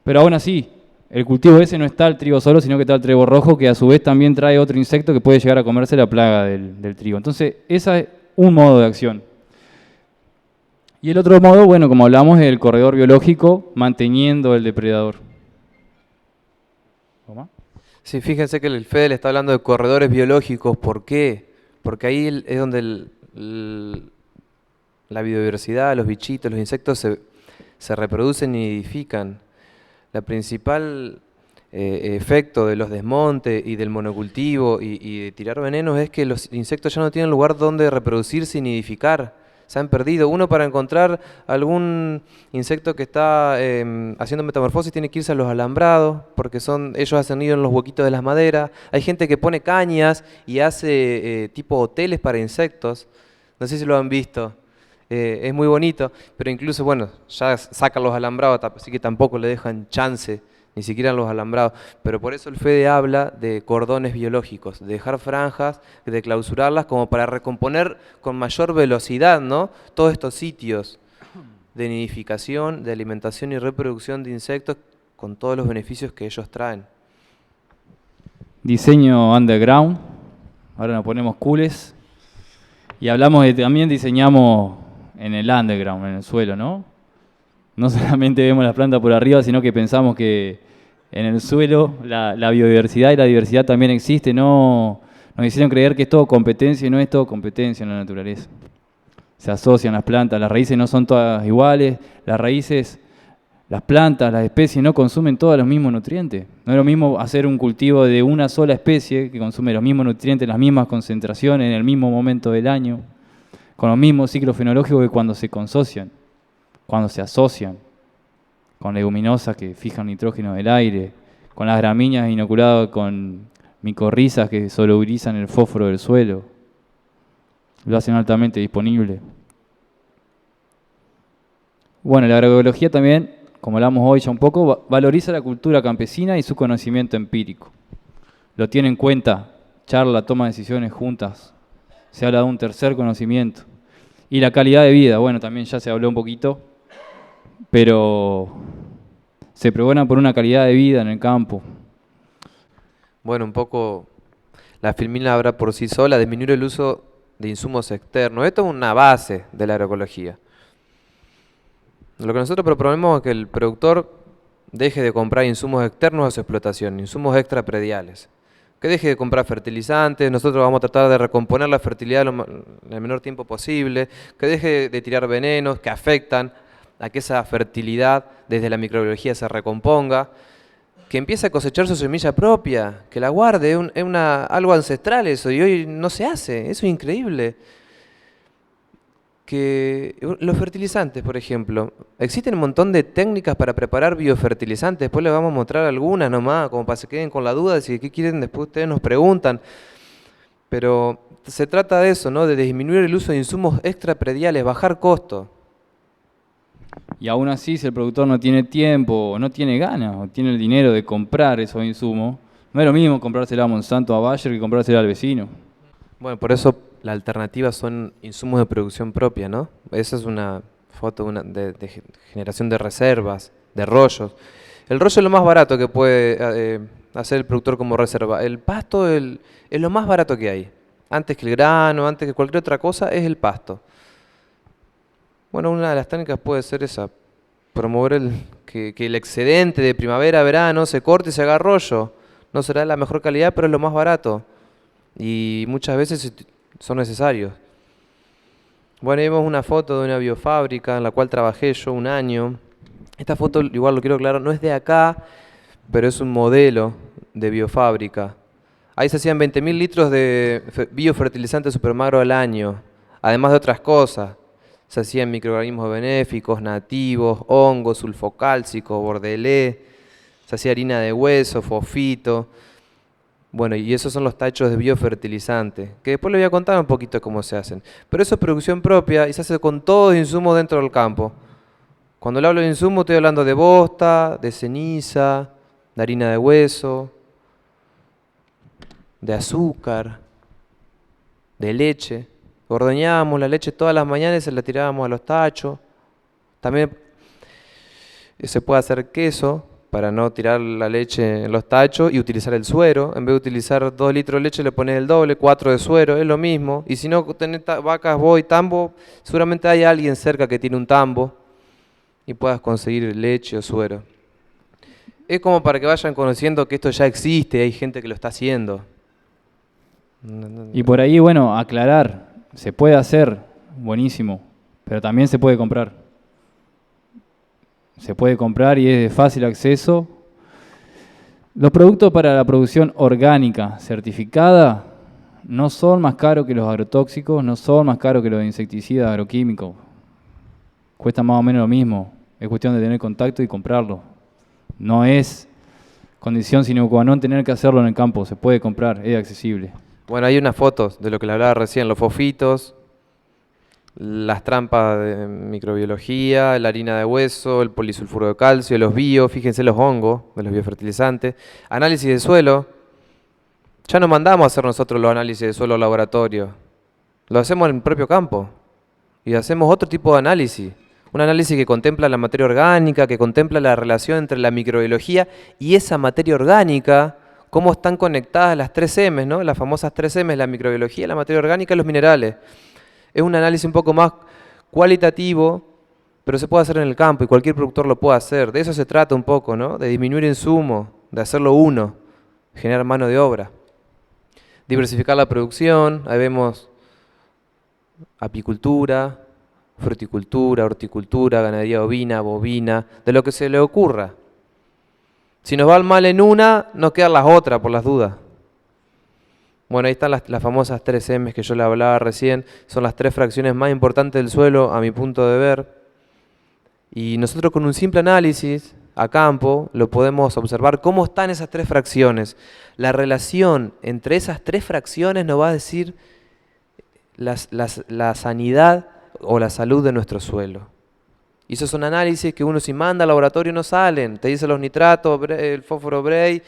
Pero aún así, el cultivo ese no está el trigo solo, sino que está el trébol rojo, que a su vez también trae otro insecto que puede llegar a comerse la plaga del trigo. Entonces, ese es un modo de acción. Y el otro modo, bueno, como hablamos, es el corredor biológico manteniendo el depredador. ¿Cómo? Sí, fíjense que el Fede le está hablando de corredores biológicos. ¿Por qué? Porque ahí es donde la biodiversidad, los bichitos, los insectos se reproducen y nidifican. La principal efecto de los desmontes y del monocultivo y de tirar venenos es que los insectos ya no tienen lugar donde reproducirse y nidificar. Se han perdido. Uno, para encontrar algún insecto que está haciendo metamorfosis, tiene que irse a los alambrados, porque ellos hacen nido en los huequitos de las maderas. Hay gente que pone cañas y hace tipo hoteles para insectos. No sé si lo han visto. Es muy bonito, pero incluso, bueno, ya sacan los alambrados, así que tampoco le dejan chance, ni siquiera los alambrados. Pero por eso el Fede habla de cordones biológicos, de dejar franjas, de clausurarlas como para recomponer con mayor velocidad, ¿no?, todos estos sitios de nidificación, de alimentación y reproducción de insectos con todos los beneficios que ellos traen. Diseño underground, ahora nos ponemos cooles y hablamos de también diseñamos en el underground, en el suelo, ¿no? No solamente vemos las plantas por arriba, sino que pensamos que en el suelo la biodiversidad y la diversidad también existe. No, nos hicieron creer que es todo competencia y no es todo competencia en la naturaleza. Se asocian las plantas, las raíces no son todas iguales, las raíces, las plantas, las especies no consumen todos los mismos nutrientes. No es lo mismo hacer un cultivo de una sola especie que consume los mismos nutrientes, las mismas concentraciones en el mismo momento del año, con los mismos ciclos fenológicos que cuando se consocian, cuando se asocian, con leguminosas que fijan nitrógeno del aire, con las gramíneas inoculadas con micorrizas que solubilizan el fósforo del suelo, lo hacen altamente disponible. Bueno, la agroecología también, como hablamos hoy ya un poco, valoriza la cultura campesina y su conocimiento empírico. Lo tiene en cuenta, charla, toma decisiones juntas, se habla de un tercer conocimiento. Y la calidad de vida, bueno, también ya se habló un poquito, pero se pregona por una calidad de vida en el campo. Bueno, un poco la filmina habla por sí sola, disminuir el uso de insumos externos. Esto es una base de la agroecología. Lo que nosotros proponemos es que el productor deje de comprar insumos externos a su explotación, insumos extraprediales. Que deje de comprar fertilizantes, nosotros vamos a tratar de recomponer la fertilidad en el menor tiempo posible, que deje de tirar venenos que afectan a que esa fertilidad desde la microbiología se recomponga, que empiece a cosechar su semilla propia, que la guarde, es algo ancestral eso, y hoy no se hace, eso es increíble. Que los fertilizantes, por ejemplo, existen un montón de técnicas para preparar biofertilizantes, después les vamos a mostrar algunas nomás, como para que se queden con la duda de si qué quieren, después ustedes nos preguntan. Pero se trata de eso, ¿no? De disminuir el uso de insumos extraprediales, bajar costos. Y aún así, si el productor no tiene tiempo, o no tiene ganas, o tiene el dinero de comprar esos insumos, no es lo mismo comprársela a Monsanto, a Bayer, que comprársela al vecino. Bueno, por eso la alternativa son insumos de producción propia, ¿no? Esa es una foto de generación de reservas, de rollos. El rollo es lo más barato que puede hacer el productor como reserva. El pasto es lo más barato que hay. Antes que el grano, antes que cualquier otra cosa, es el pasto. Bueno, una de las técnicas puede ser esa, promover que el excedente de primavera, verano, se corte y se haga rollo. No será de la mejor calidad, pero es lo más barato. Y muchas veces son necesarios. Bueno, ahí vemos una foto de una biofábrica en la cual trabajé yo un año. Esta foto, igual lo quiero aclarar, no es de acá, pero es un modelo de biofábrica. Ahí se hacían 20.000 litros de biofertilizante supermagro al año, además de otras cosas. Se hacían microorganismos benéficos, nativos, hongos, sulfocálcico, bordelé, se hacía harina de hueso, fosfito. Bueno, y esos son los tachos de biofertilizante, que después les voy a contar un poquito cómo se hacen. Pero eso es producción propia y se hace con todos los insumos dentro del campo. Cuando le hablo de insumos estoy hablando de bosta, de ceniza, de harina de hueso, de azúcar, de leche. Ordeñábamos la leche todas las mañanas y se la tirábamos a los tachos. También se puede hacer queso para no tirar la leche en los tachos y utilizar el suero. En vez de utilizar 2 litros de leche le pones el doble, 4 de suero, es lo mismo. Y si no tenés vacas, buey, tambo, seguramente hay alguien cerca que tiene un tambo y puedas conseguir leche o suero. Es como para que vayan conociendo que esto ya existe, hay gente que lo está haciendo. Y por ahí, bueno, aclarar, se puede hacer, buenísimo, pero también se puede comprar. Se puede comprar y es de fácil acceso. Los productos para la producción orgánica certificada no son más caros que los agrotóxicos, no son más caros que los insecticidas agroquímicos. Cuesta más o menos lo mismo. Es cuestión de tener contacto y comprarlo. No es condición sine qua non tener que hacerlo en el campo. Se puede comprar, es accesible. Bueno, hay unas fotos de lo que le hablaba recién, los fosfitos, las trampas de microbiología, la harina de hueso, el polisulfuro de calcio, los fíjense los hongos de los biofertilizantes, análisis de suelo. Ya no mandamos a hacer nosotros los análisis de suelo al laboratorio, lo hacemos en el propio campo y hacemos otro tipo de análisis. Un análisis que contempla la materia orgánica, que contempla la relación entre la microbiología y esa materia orgánica, cómo están conectadas las 3 M's, ¿no? Las famosas 3 M's, la microbiología, la materia orgánica y los minerales. Es un análisis un poco más cualitativo, pero se puede hacer en el campo y cualquier productor lo puede hacer. De eso se trata un poco, ¿no? De disminuir insumos, de hacerlo uno, generar mano de obra. Diversificar la producción, ahí vemos apicultura, fruticultura, horticultura, ganadería ovina, bovina, de lo que se le ocurra. Si nos va mal en una, nos quedan las otras por las dudas. Bueno, ahí están las famosas 3 M's que yo le hablaba recién. Son las 3 fracciones más importantes del suelo, a mi punto de ver. Y nosotros con un simple análisis a campo lo podemos observar cómo están esas 3 fracciones. La relación entre esas 3 fracciones nos va a decir la sanidad o la salud de nuestro suelo. Y esos son análisis que uno si manda al laboratorio no salen. Te dice los nitratos, el fósforo Bray,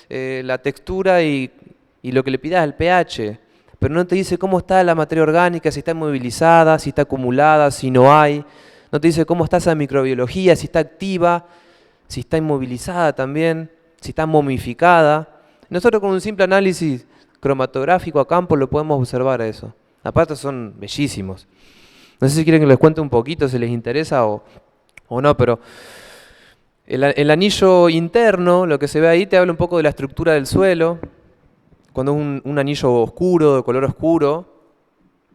la textura y lo que le pidas el pH. Pero no te dice cómo está la materia orgánica, si está inmovilizada, si está acumulada, si no hay. No te dice cómo está esa microbiología, si está activa, si está inmovilizada también, si está momificada. Nosotros con un simple análisis cromatográfico a campo lo podemos observar a eso. Aparte son bellísimos. No sé si quieren que les cuente un poquito, si les interesa o no, pero el anillo interno, lo que se ve ahí, te habla un poco de la estructura del suelo. Cuando es un anillo oscuro, de color oscuro,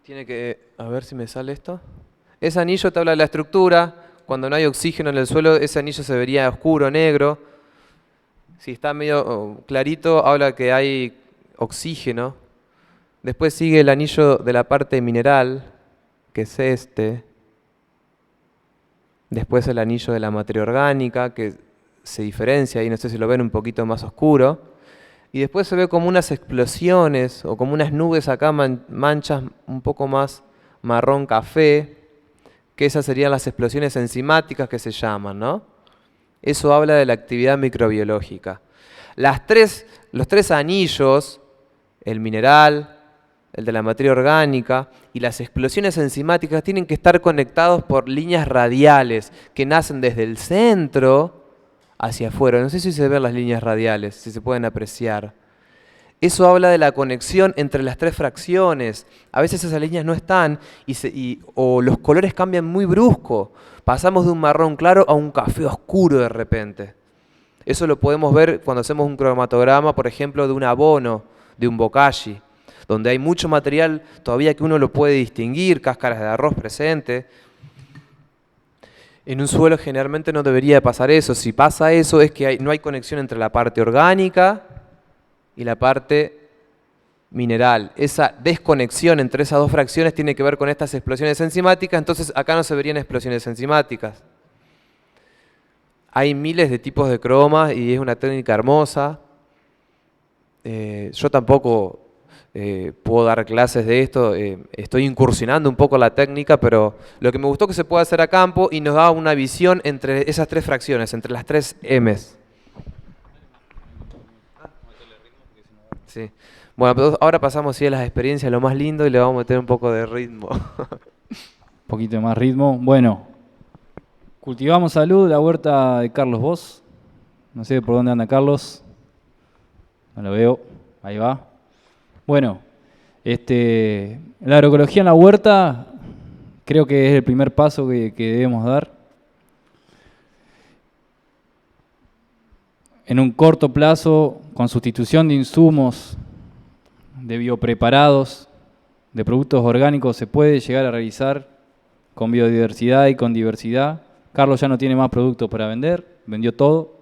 tiene que... A ver si me sale esto. Ese anillo te habla de la estructura. Cuando no hay oxígeno en el suelo, ese anillo se vería oscuro, negro. Si está medio clarito, habla que hay oxígeno. Después sigue el anillo de la parte mineral, que es este. Después el anillo de la materia orgánica, que se diferencia, y no sé si lo ven un poquito más oscuro. y después se ve como unas explosiones o como unas nubes acá, manchas un poco más marrón café, que esas serían las explosiones enzimáticas que se llaman, ¿no? Eso habla de la actividad microbiológica. Los tres anillos, el mineral, el de la materia orgánica y las explosiones enzimáticas tienen que estar conectados por líneas radiales que nacen desde el centro hacia afuera. No sé si se ven las líneas radiales, si se pueden apreciar. Eso habla de la conexión entre las tres fracciones. A veces esas líneas no están o los colores cambian muy brusco. Pasamos de un marrón claro a un café oscuro de repente. Eso lo podemos ver cuando hacemos un cromatograma, por ejemplo, de un abono, de un bokashi, donde hay mucho material todavía que uno lo puede distinguir, cáscaras de arroz presente. En un suelo generalmente no debería pasar eso. Si pasa eso es que no hay conexión entre la parte orgánica y la parte mineral. Esa desconexión entre esas dos fracciones tiene que ver con estas explosiones enzimáticas, entonces acá no se verían explosiones enzimáticas. Hay miles de tipos de cromas y es una técnica hermosa. Yo tampoco puedo dar clases de esto, estoy incursionando un poco la técnica, pero lo que me gustó que se puede hacer a campo y nos da una visión entre esas tres fracciones, entre las tres M's. Sí. Bueno, pero ahora pasamos a las experiencias, lo más lindo, y le vamos a meter un poco de ritmo. Un poquito más ritmo. Bueno, cultivamos salud, la huerta de Carlos Bosch. No sé por dónde anda Carlos. No lo veo. Ahí va. Bueno, la agroecología en la huerta creo que es el primer paso que debemos dar. En un corto plazo, con sustitución de insumos, de biopreparados, de productos orgánicos, se puede llegar a realizar con biodiversidad y con diversidad. Carlos ya no tiene más productos para vender, vendió todo.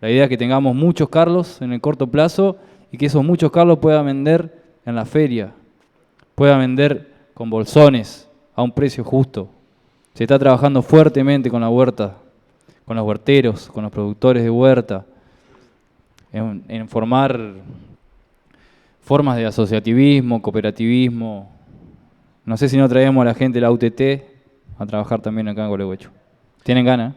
La idea es que tengamos muchos Carlos en el corto plazo y que esos muchos Carlos puedan vender en la feria, puedan vender con bolsones a un precio justo. Se está trabajando fuertemente con la huerta, con los huerteros, con los productores de huerta, en formar formas de asociativismo, cooperativismo. No sé si no traemos a la gente de la UTT a trabajar también acá en Gualeguaychú. ¿Tienen ganas?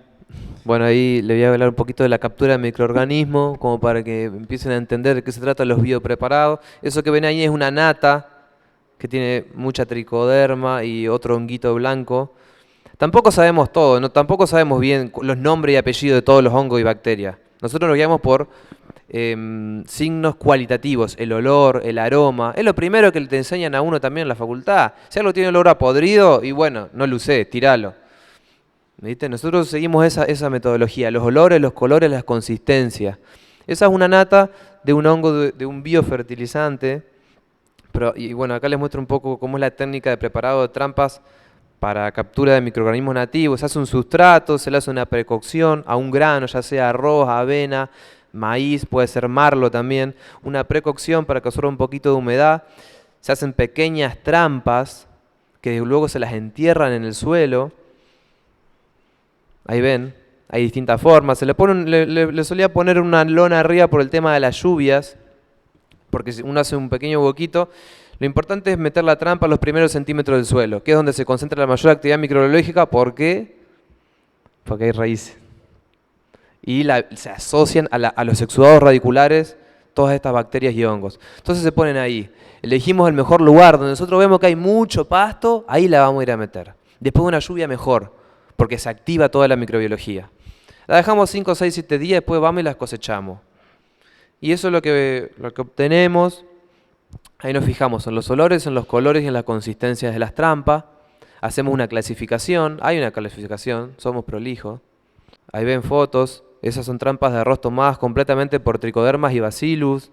Bueno, ahí le voy a hablar un poquito de la captura de microorganismos, como para que empiecen a entender de qué se trata los biopreparados. Eso que ven ahí es una nata que tiene mucha tricoderma y otro honguito blanco. Tampoco sabemos todo, ¿no? Tampoco sabemos bien los nombres y apellidos de todos los hongos y bacterias. Nosotros nos guiamos por signos cualitativos, el olor, el aroma. Es lo primero que te enseñan a uno también en la facultad. Si algo tiene olor a podrido, y bueno, no lo usé, tiralo. ¿Viste? Nosotros seguimos esa metodología, los olores, los colores, las consistencias. Esa es una nata de un hongo, de un biofertilizante. Y bueno, acá les muestro un poco cómo es la técnica de preparado de trampas para captura de microorganismos nativos. Se hace un sustrato, se le hace una precocción a un grano, ya sea arroz, avena, maíz, puede ser marlo también. Una precocción para que absorba un poquito de humedad. Se hacen pequeñas trampas que luego se las entierran en el suelo. Ahí ven, hay distintas formas. Se le solía poner una lona arriba por el tema de las lluvias, porque uno hace un pequeño huequito. Lo importante es meter la trampa a los primeros centímetros del suelo, que es donde se concentra la mayor actividad microbiológica. ¿Por qué? Porque hay raíces. Y se asocian a los exudados radiculares todas estas bacterias y hongos. Entonces se ponen ahí. Elegimos el mejor lugar, donde nosotros vemos que hay mucho pasto, ahí la vamos a ir a meter. Después de una lluvia mejor, porque se activa toda la microbiología. La dejamos 5, 6, 7 días, después vamos y las cosechamos. Y eso es lo que obtenemos. Ahí nos fijamos en los olores, en los colores y en las consistencias de las trampas. Hacemos una clasificación, hay una clasificación, somos prolijos. Ahí ven fotos, esas son trampas de arroz tomadas completamente por tricodermas y bacillus.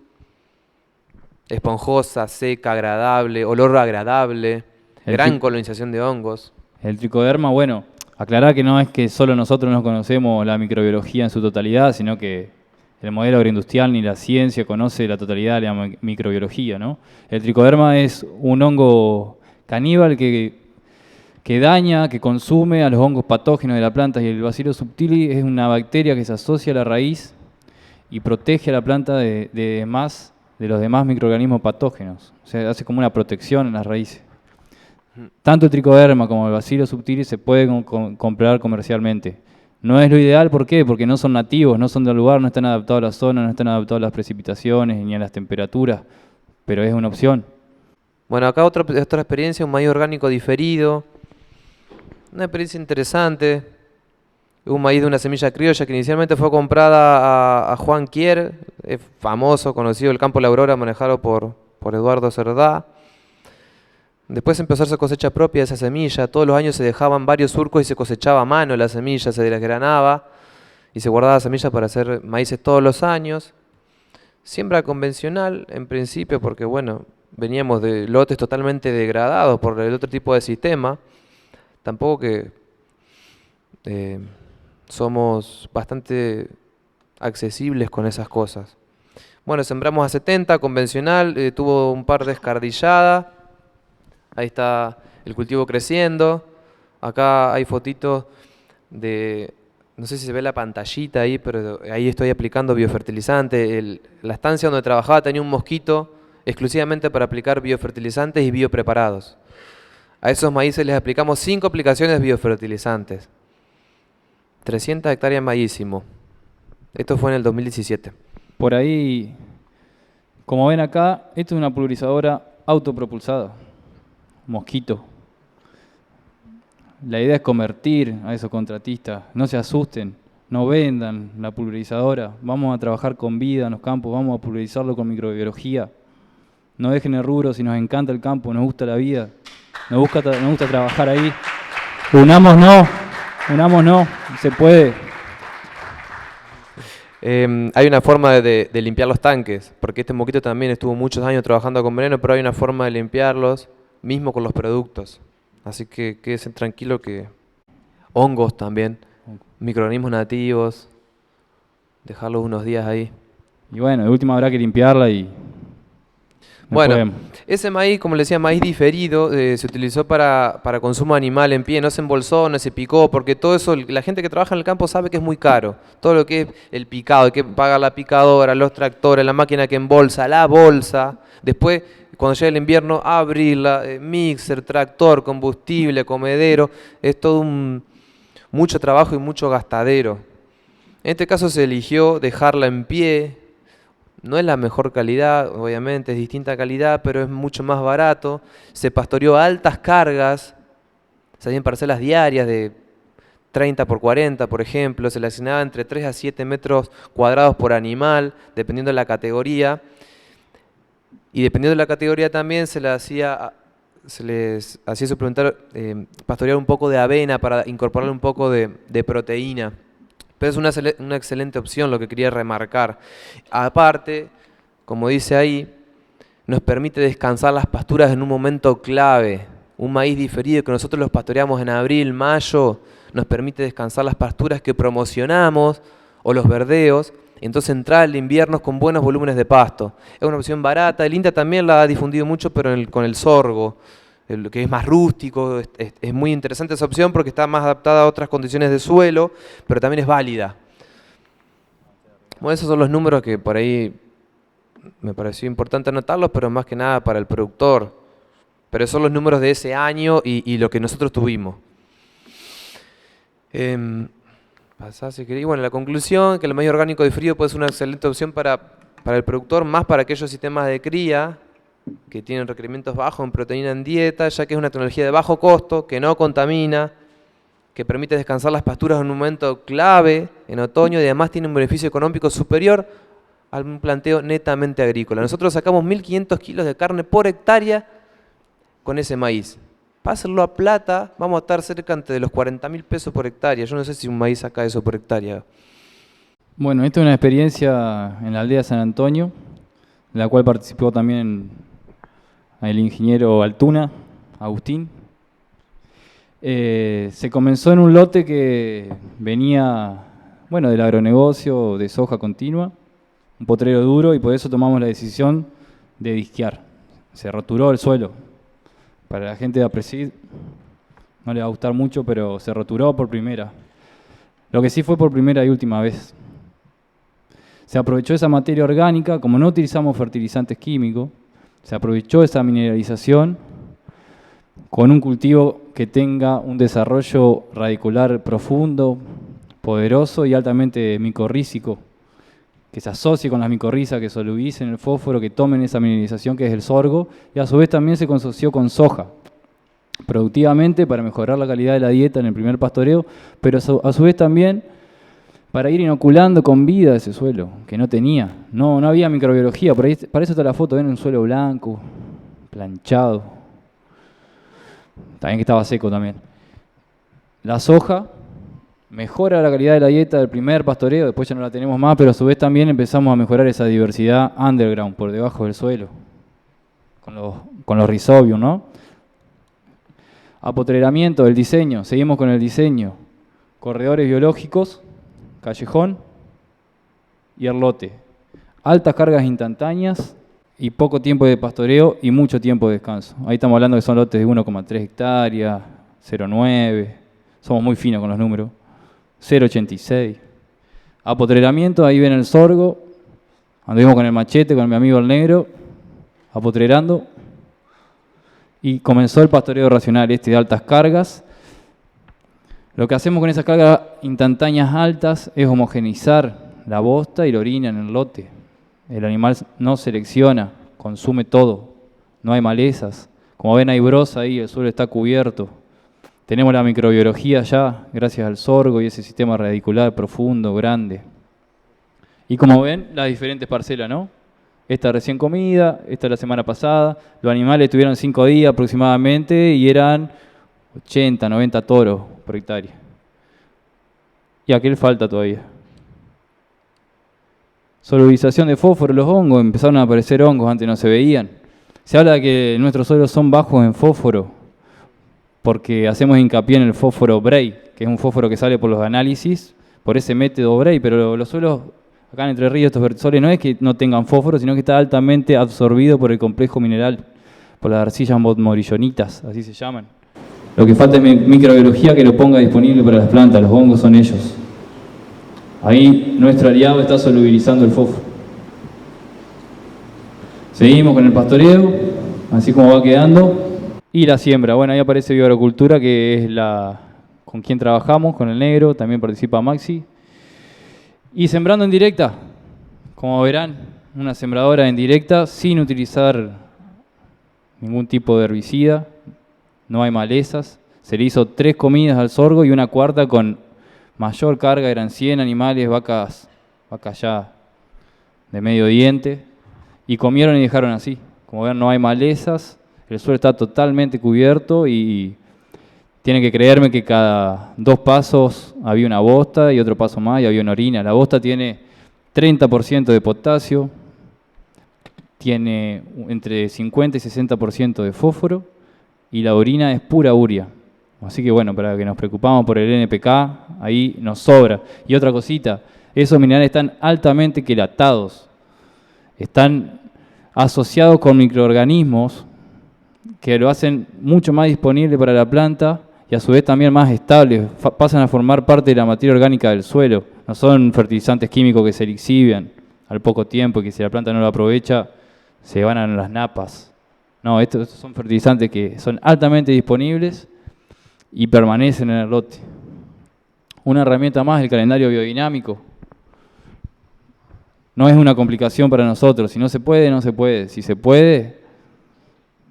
Esponjosa, seca, agradable, olor agradable, gran colonización de hongos. El tricoderma, bueno, aclarar que no es que solo nosotros nos conocemos la microbiología en su totalidad, sino que el modelo agroindustrial ni la ciencia conoce la totalidad de la microbiología, ¿no? El tricoderma es un hongo caníbal que daña, que consume a los hongos patógenos de la planta, y el Bacillus subtilis es una bacteria que se asocia a la raíz y protege a la planta de los demás microorganismos patógenos. O sea, hace como una protección en las raíces. Tanto el tricoderma como el Bacillus subtilis se pueden comprar comercialmente. No es lo ideal, ¿por qué? Porque no son nativos, no son del lugar, no están adaptados a la zona, no están adaptados a las precipitaciones ni a las temperaturas, pero es una opción. Bueno, acá otra experiencia, un maíz orgánico diferido. Una experiencia interesante. Un maíz de una semilla criolla que inicialmente fue comprada a Juan Quier, es famoso, conocido el campo La Aurora, manejado por Eduardo Cerdá. Después empezó a hacer cosecha propia de esa semilla. Todos los años se dejaban varios surcos y se cosechaba a mano la semilla, se desgranaba y se guardaba la semilla para hacer maíces todos los años. Siembra convencional, en principio, porque bueno, veníamos de lotes totalmente degradados por el otro tipo de sistema. Tampoco que somos bastante accesibles con esas cosas. Bueno, sembramos a 70, convencional, tuvo un par de escardilladas. Ahí está el cultivo creciendo. Acá hay fotitos de, no sé si se ve la pantallita ahí, pero ahí estoy aplicando biofertilizante. La estancia donde trabajaba tenía un mosquito exclusivamente para aplicar biofertilizantes y biopreparados. A esos maíces les aplicamos 5 aplicaciones de biofertilizantes. 300 hectáreas maízimo. Esto fue en el 2017. Por ahí, como ven acá, esto es una pulverizadora autopropulsada. Mosquito. La idea es convertir a esos contratistas. No se asusten, no vendan la pulverizadora. Vamos a trabajar con vida en los campos, vamos a pulverizarlo con microbiología. No dejen el rubro si nos encanta el campo, nos gusta la vida, nos gusta trabajar ahí. Unámonos, se puede. Hay una forma de limpiar los tanques, porque este mosquito también estuvo muchos años trabajando con veneno, pero hay una forma de limpiarlos, mismo con los productos. Así que quédense tranquilos que hongos también, microorganismos nativos, dejarlos unos días ahí. Y bueno, de última habrá que limpiarla y... Bueno, ese maíz, como le decía, maíz diferido, se utilizó para consumo animal en pie, no se embolsó, no se picó, porque todo eso, la gente que trabaja en el campo sabe que es muy caro. Todo lo que es el picado, hay que pagar la picadora, los tractores, la máquina que embolsa, la bolsa. Después, cuando llega el invierno, abrirla, mixer, tractor, combustible, comedero. Es todo mucho trabajo y mucho gastadero. En este caso se eligió dejarla en pie. No es la mejor calidad, obviamente, es distinta calidad, pero es mucho más barato. Se pastoreó a altas cargas, se hacían parcelas diarias de 30 por 40, por ejemplo. Se le asignaba entre 3 a 7 metros cuadrados por animal, dependiendo de la categoría. Y dependiendo de la categoría también se les hacía suplementar, pastorear un poco de avena para incorporar un poco de proteína. Pero es una excelente opción, lo que quería remarcar. Aparte, como dice ahí, nos permite descansar las pasturas en un momento clave. Un maíz diferido que nosotros los pastoreamos en abril, mayo, nos permite descansar las pasturas que promocionamos o los verdeos. Entonces entrar el invierno con buenos volúmenes de pasto. Es una opción barata. El INTA también la ha difundido mucho, pero con el sorgo, que es más rústico. Es muy interesante esa opción porque está más adaptada a otras condiciones de suelo, pero también es válida. Bueno, esos son los números que por ahí me pareció importante anotarlos, pero más que nada para el productor. Pero son los números de ese año y lo que nosotros tuvimos. Y bueno, la conclusión, que el maíz orgánico diferido puede ser una excelente opción para el productor, más para aquellos sistemas de cría que tienen requerimientos bajos en proteína en dieta, ya que es una tecnología de bajo costo, que no contamina, que permite descansar las pasturas en un momento clave en otoño y además tiene un beneficio económico superior a un planteo netamente agrícola. Nosotros sacamos 1.500 kilos de carne por hectárea con ese maíz. Para hacerlo a plata, vamos a estar cerca de los 40.000 pesos por hectárea. Yo no sé si un maíz saca eso por hectárea. Bueno, esta es una experiencia en la aldea San Antonio, en la cual participó también el ingeniero Altuna, Agustín. Se comenzó en un lote que venía, bueno, del agronegocio, de soja continua, un potrero duro, y por eso tomamos la decisión de disquear. Se roturó el suelo. Para la gente de Apresid no le va a gustar mucho, pero se roturó por primera. Lo que sí fue por primera y última vez. Se aprovechó esa materia orgánica, como no utilizamos fertilizantes químicos, se aprovechó esa mineralización con un cultivo que tenga un desarrollo radicular profundo, poderoso y altamente micorrícico, que se asocie con las micorrizas, que solubilicen el fósforo, que tomen esa mineralización que es el sorgo, y a su vez también se consoció con soja, productivamente para mejorar la calidad de la dieta en el primer pastoreo, pero a su vez también para ir inoculando con vida ese suelo, que no tenía, no había microbiología, para eso está la foto, ven un suelo blanco, planchado, también que estaba seco también. La soja mejora la calidad de la dieta del primer pastoreo, después ya no la tenemos más, pero a su vez también empezamos a mejorar esa diversidad underground, por debajo del suelo, con los rhizobium, ¿no? Apotreramiento del diseño, seguimos con el diseño. Corredores biológicos, callejón y erlote. Altas cargas instantáneas y poco tiempo de pastoreo y mucho tiempo de descanso. Ahí estamos hablando que son lotes de 1,3 hectáreas, 0,9, somos muy finos con los números, 0,86. Apotreramiento, ahí ven el sorgo, anduvimos con el machete, con mi amigo el negro, apotrerando, y comenzó el pastoreo racional de altas cargas. Lo que hacemos con esas cargas instantáneas altas es homogeneizar la bosta y la orina en el lote. El animal no selecciona, consume todo, no hay malezas. Como ven hay brosa ahí, el suelo está cubierto. Tenemos la microbiología ya, gracias al sorgo y ese sistema radicular profundo, grande. Y como ven, las diferentes parcelas, ¿no? Esta recién comida, esta la semana pasada. Los animales estuvieron 5 días aproximadamente y eran 80, 90 toros por hectárea. Y aquel falta todavía. Solubilización de fósforo, los hongos, empezaron a aparecer hongos, antes no se veían. Se habla de que nuestros suelos son bajos en fósforo, porque hacemos hincapié en el fósforo Bray, que es un fósforo que sale por los análisis, por ese método Bray, pero los suelos acá en Entre Ríos, estos vertisoles, no es que no tengan fósforo, sino que está altamente absorbido por el complejo mineral, por las arcillas morillonitas, así se llaman. Lo que falta es microbiología que lo ponga disponible para las plantas, los hongos son ellos. Ahí nuestro aliado está solubilizando el fósforo. Seguimos con el pastoreo, así como va quedando. Y la siembra, bueno, ahí aparece Bioagricultura, que es con quien trabajamos, con el negro, también participa Maxi. Y sembrando en directa, como verán, una sembradora en directa sin utilizar ningún tipo de herbicida, no hay malezas. Se le hizo 3 comidas al sorgo y una cuarta con mayor carga, eran 100 animales, vacas ya de medio diente, y comieron y dejaron así. Como ven, no hay malezas, el suelo está totalmente cubierto y tienen que creerme que cada 2 pasos había una bosta y otro paso más y había una orina. La bosta tiene 30% de potasio, tiene entre 50 y 60% de fósforo y la orina es pura urea. Así que bueno, para que nos preocupamos por el NPK, ahí nos sobra. Y otra cosita, esos minerales están altamente quelatados, están asociados con microorganismos que lo hacen mucho más disponible para la planta y a su vez también más estables, pasan a formar parte de la materia orgánica del suelo. No son fertilizantes químicos que se lixivian al poco tiempo y que si la planta no lo aprovecha, se van a las napas. No, estos son fertilizantes que son altamente disponibles y permanecen en el lote. Una herramienta más, el calendario biodinámico. No es una complicación para nosotros. Si no se puede, no se puede. Si se puede,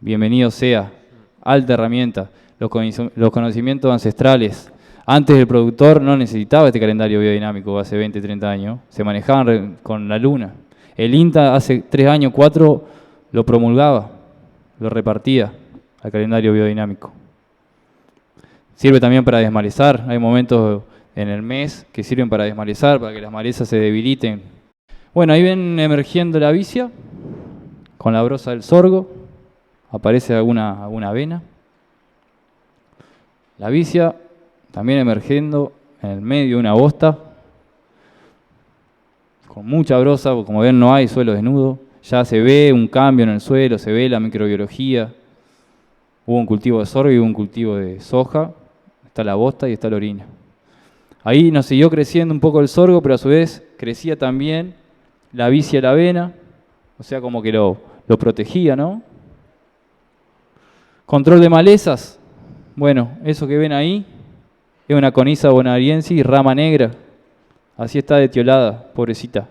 bienvenido sea. Alta herramienta. Los conocimientos ancestrales. Antes el productor no necesitaba este calendario biodinámico hace 20, 30 años. Se manejaban con la luna. El INTA hace 3 años, 4, lo promulgaba, lo repartía al calendario biodinámico. Sirve también para desmalezar. Hay momentos en el mes que sirven para desmalezar, para que las malezas se debiliten. Bueno, ahí ven emergiendo la vicia con la brosa del sorgo. Aparece alguna avena. La vicia también emergiendo en el medio de una bosta. Con mucha brosa, porque como ven no hay suelo desnudo. Ya se ve un cambio en el suelo, se ve la microbiología. Hubo un cultivo de sorgo y hubo un cultivo de soja. Está la bosta y está la orina. Ahí nos siguió creciendo un poco el sorgo, pero a su vez crecía también la vicia a la avena, o sea, como que lo protegía, ¿no? Control de malezas, bueno, eso que ven ahí es una Conisa bonariensis, rama negra, así está detiolada, pobrecita,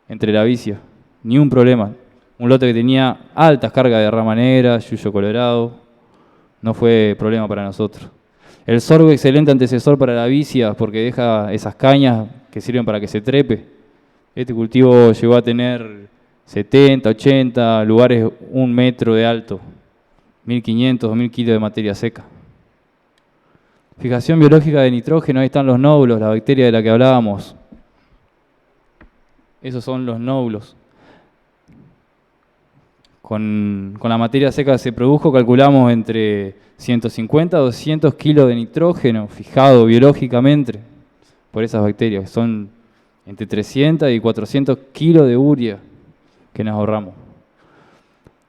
entre la vicia, ni un problema. Un lote que tenía altas cargas de rama negra, yuyo colorado, no fue problema para nosotros. El sorgo, excelente antecesor para la vicia, porque deja esas cañas que sirven para que se trepe. Este cultivo llegó a tener 70, 80, lugares 1 metro de alto, 1500, 2000 kilos de materia seca. Fijación biológica de nitrógeno, ahí están los nódulos, la bacteria de la que hablábamos. Esos son los nódulos. Con la materia seca se produjo, calculamos, entre 150 a 200 kilos de nitrógeno fijado biológicamente por esas bacterias. Son entre 300 y 400 kilos de urea que nos ahorramos.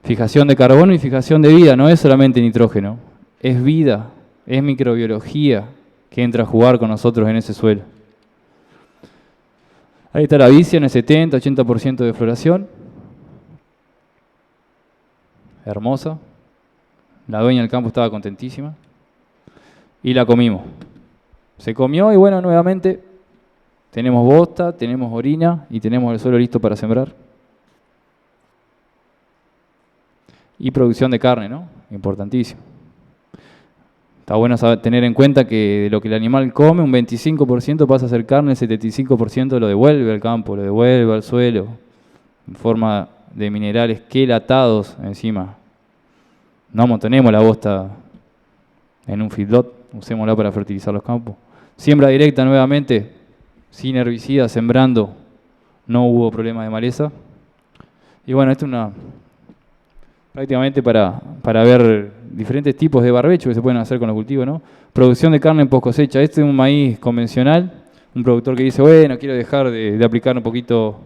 Fijación de carbono y fijación de vida, no es solamente nitrógeno, es vida, es microbiología que entra a jugar con nosotros en ese suelo. Ahí está la vicia en el 70-80% de floración. Hermosa. La dueña del campo estaba contentísima. Y la comimos. Se comió y bueno, nuevamente tenemos bosta, tenemos orina y tenemos el suelo listo para sembrar. Y producción de carne, ¿no? Importantísimo. Está bueno tener en cuenta que de lo que el animal come, un 25% pasa a ser carne, el 75% lo devuelve al campo, lo devuelve al suelo, en forma de minerales quelatados encima. No amontonemos la bosta en un feedlot, usémosla para fertilizar los campos. Siembra directa nuevamente, sin herbicidas, sembrando, no hubo problema de maleza. Y bueno, esto es prácticamente para ver diferentes tipos de barbecho que se pueden hacer con los cultivos, ¿no? Producción de carne en post cosecha. Este es un maíz convencional, un productor que dice, bueno, quiero dejar de aplicar un poquito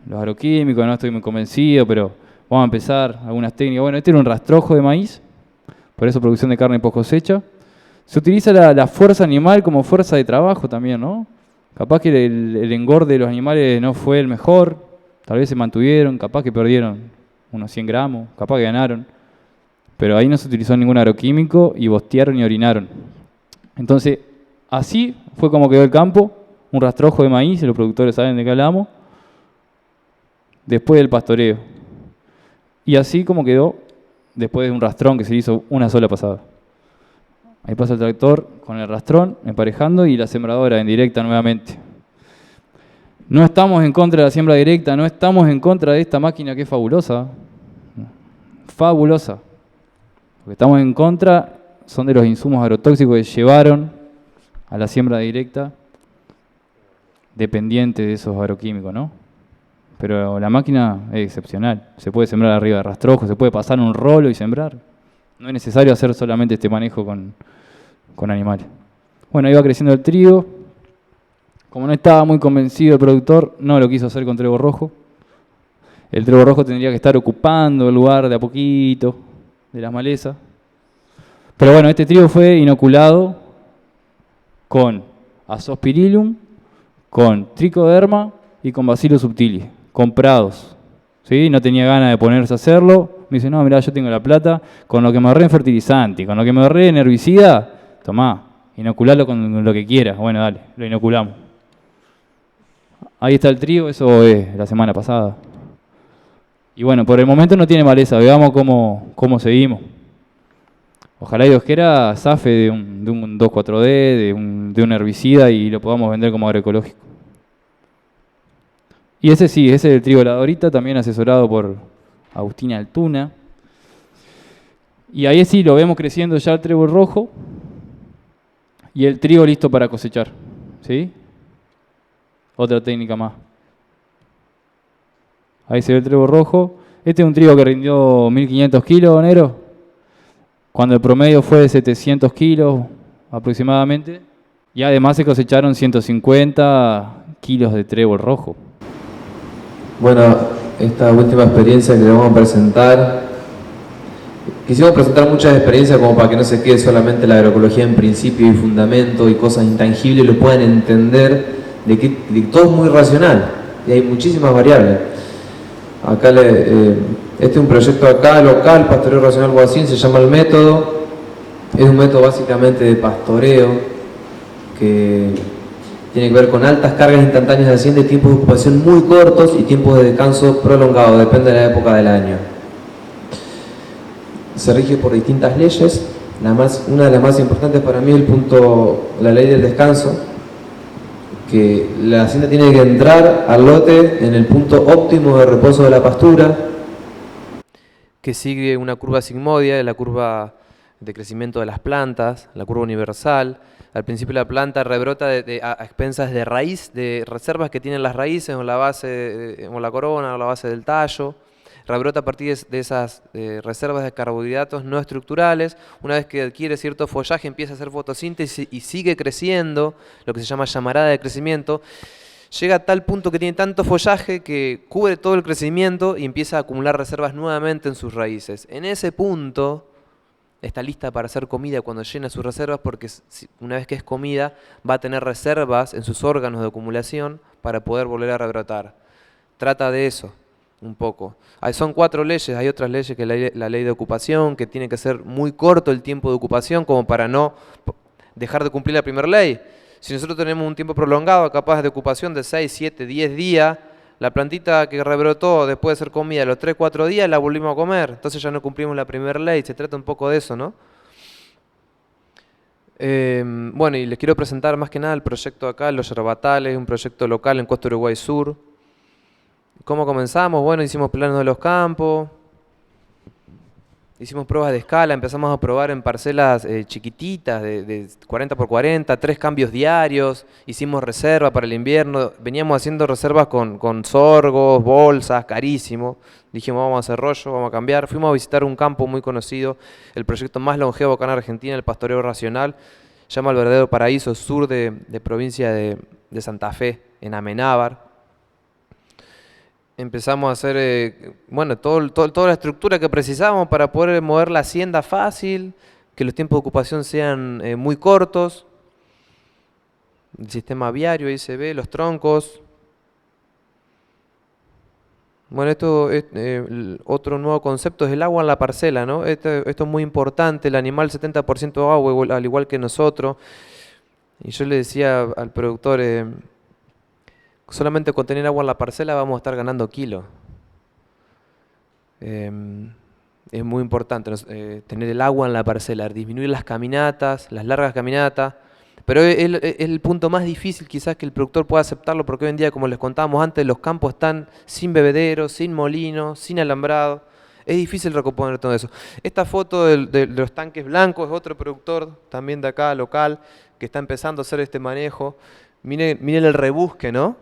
los agroquímicos, no estoy muy convencido, pero vamos a empezar algunas técnicas. Bueno, este era un rastrojo de maíz, por eso producción de carne en post cosecha. Se utiliza la fuerza animal como fuerza de trabajo también, ¿no? Capaz que el engorde de los animales no fue el mejor, tal vez se mantuvieron, capaz que perdieron unos 100 gramos, capaz que ganaron, pero ahí no se utilizó ningún agroquímico y bostearon y orinaron. Entonces, así fue como quedó el campo, un rastrojo de maíz, los productores saben de qué hablamos, después del pastoreo. Y así como quedó después de un rastrón que se hizo una sola pasada. Ahí pasa el tractor con el rastrón, emparejando, y la sembradora en directa nuevamente. No estamos en contra de la siembra directa, no estamos en contra de esta máquina que es fabulosa. Fabulosa. Lo que estamos en contra son de los insumos agrotóxicos que llevaron a la siembra directa dependiente de esos agroquímicos, ¿no? Pero la máquina es excepcional. Se puede sembrar arriba de rastrojo, se puede pasar un rolo y sembrar. No es necesario hacer solamente este manejo con animales. Bueno, ahí va creciendo el trigo. Como no estaba muy convencido el productor, no lo quiso hacer con trebo rojo. El trebo rojo tendría que estar ocupando el lugar de a poquito de las malezas. Pero bueno, este trigo fue inoculado con Azospirillum, con Tricoderma y con Bacillus subtilis, comprados. ¿Sí? No tenía ganas de ponerse a hacerlo. Me dice, no, mirá, yo tengo la plata, con lo que me ahorré en fertilizante, con lo que me ahorré en herbicida, tomá, inocularlo con lo que quieras. Bueno, dale, lo inoculamos. Ahí está el trigo, eso es la semana pasada. Y bueno, por el momento no tiene maleza, veamos cómo seguimos. Ojalá Dios quiera zafe de un 2,4-D, de un herbicida y lo podamos vender como agroecológico. Y ese sí, ese es el trigo de la Dorita, también asesorado por Agustina Altuna. Y ahí sí lo vemos creciendo ya el trébol rojo y el trigo listo para cosechar. ¿Sí? Otra técnica más. Ahí se ve el trébol rojo. Este es un trigo que rindió 1.500 kilos, Nero, cuando el promedio fue de 700 kilos aproximadamente. Y además se cosecharon 150 kilos de trébol rojo. Bueno, esta última experiencia que le vamos a presentar, quisimos presentar muchas experiencias como para que no se quede solamente la agroecología en principio y fundamento y cosas intangibles, lo puedan entender de que todo es muy racional. y hay muchísimas variables. Acá este es un proyecto acá local, Pastoreo Racional Guasín, se llama El Método. Es un método básicamente de pastoreo que tiene que ver con altas cargas instantáneas de hacienda y tiempos de ocupación muy cortos y tiempos de descanso prolongados, depende de la época del año. Se rige por distintas leyes. Una de las más importantes para mí es la ley del descanso, que la hacienda tiene que entrar al lote en el punto óptimo de reposo de la pastura, que sigue una curva sigmodia, la curva de crecimiento de las plantas, la curva universal. Al principio la planta rebrota a expensas de raíz, de reservas que tienen las raíces o la base, o la corona o la base del tallo. Rebrota a partir de esas reservas de carbohidratos no estructurales. Una vez que adquiere cierto follaje empieza a hacer fotosíntesis y sigue creciendo, lo que se llama llamarada de crecimiento. Llega a tal punto que tiene tanto follaje que cubre todo el crecimiento y empieza a acumular reservas nuevamente en sus raíces. En ese punto está lista para hacer comida cuando llena sus reservas, porque una vez que es comida va a tener reservas en sus órganos de acumulación para poder volver a rebrotar. Trata de eso un poco. Son 4 leyes, hay otras leyes que la ley de ocupación, que tiene que ser muy corto el tiempo de ocupación como para no dejar de cumplir la primera ley. Si nosotros tenemos un tiempo prolongado capaz de ocupación de 6, 7, 10 días, la plantita que rebrotó después de ser comida los 3, 4 días la volvimos a comer, entonces ya no cumplimos la primera ley. Se trata un poco de eso, ¿no? Bueno, y les quiero presentar más que nada el proyecto acá, Los Yerbatales, un proyecto local en Costa Uruguay Sur. ¿Cómo comenzamos? Bueno, hicimos planos de los campos, hicimos pruebas de escala, empezamos a probar en parcelas chiquititas de 40 por 40, 3 cambios diarios, hicimos reserva para el invierno, veníamos haciendo reservas con sorgos, bolsas, carísimo. Dijimos, vamos a hacer rollo, vamos a cambiar. Fuimos a visitar un campo muy conocido, el proyecto más longevo acá en Argentina, el Pastoreo Racional, se llama El Verdadero Paraíso, sur de provincia de Santa Fe, en Amenábar. Empezamos a hacer, bueno, toda la estructura que precisábamos para poder mover la hacienda fácil, que los tiempos de ocupación sean muy cortos. El sistema viario, ahí se ve, los troncos. Bueno, esto es otro nuevo concepto, es el agua en la parcela, ¿no? Esto es muy importante, el animal 70% agua, al igual que nosotros. Y yo le decía al productor, solamente con tener agua en la parcela vamos a estar ganando kilos. Es muy importante tener el agua en la parcela, disminuir las caminatas, las largas caminatas. Pero es el punto más difícil quizás que el productor pueda aceptarlo, porque hoy en día, como les contábamos antes, los campos están sin bebederos, sin molinos, sin alambrado. Es difícil recomponer todo eso. Esta foto de los tanques blancos es otro productor también de acá, local, que está empezando a hacer este manejo. Miren el rebusque, ¿no?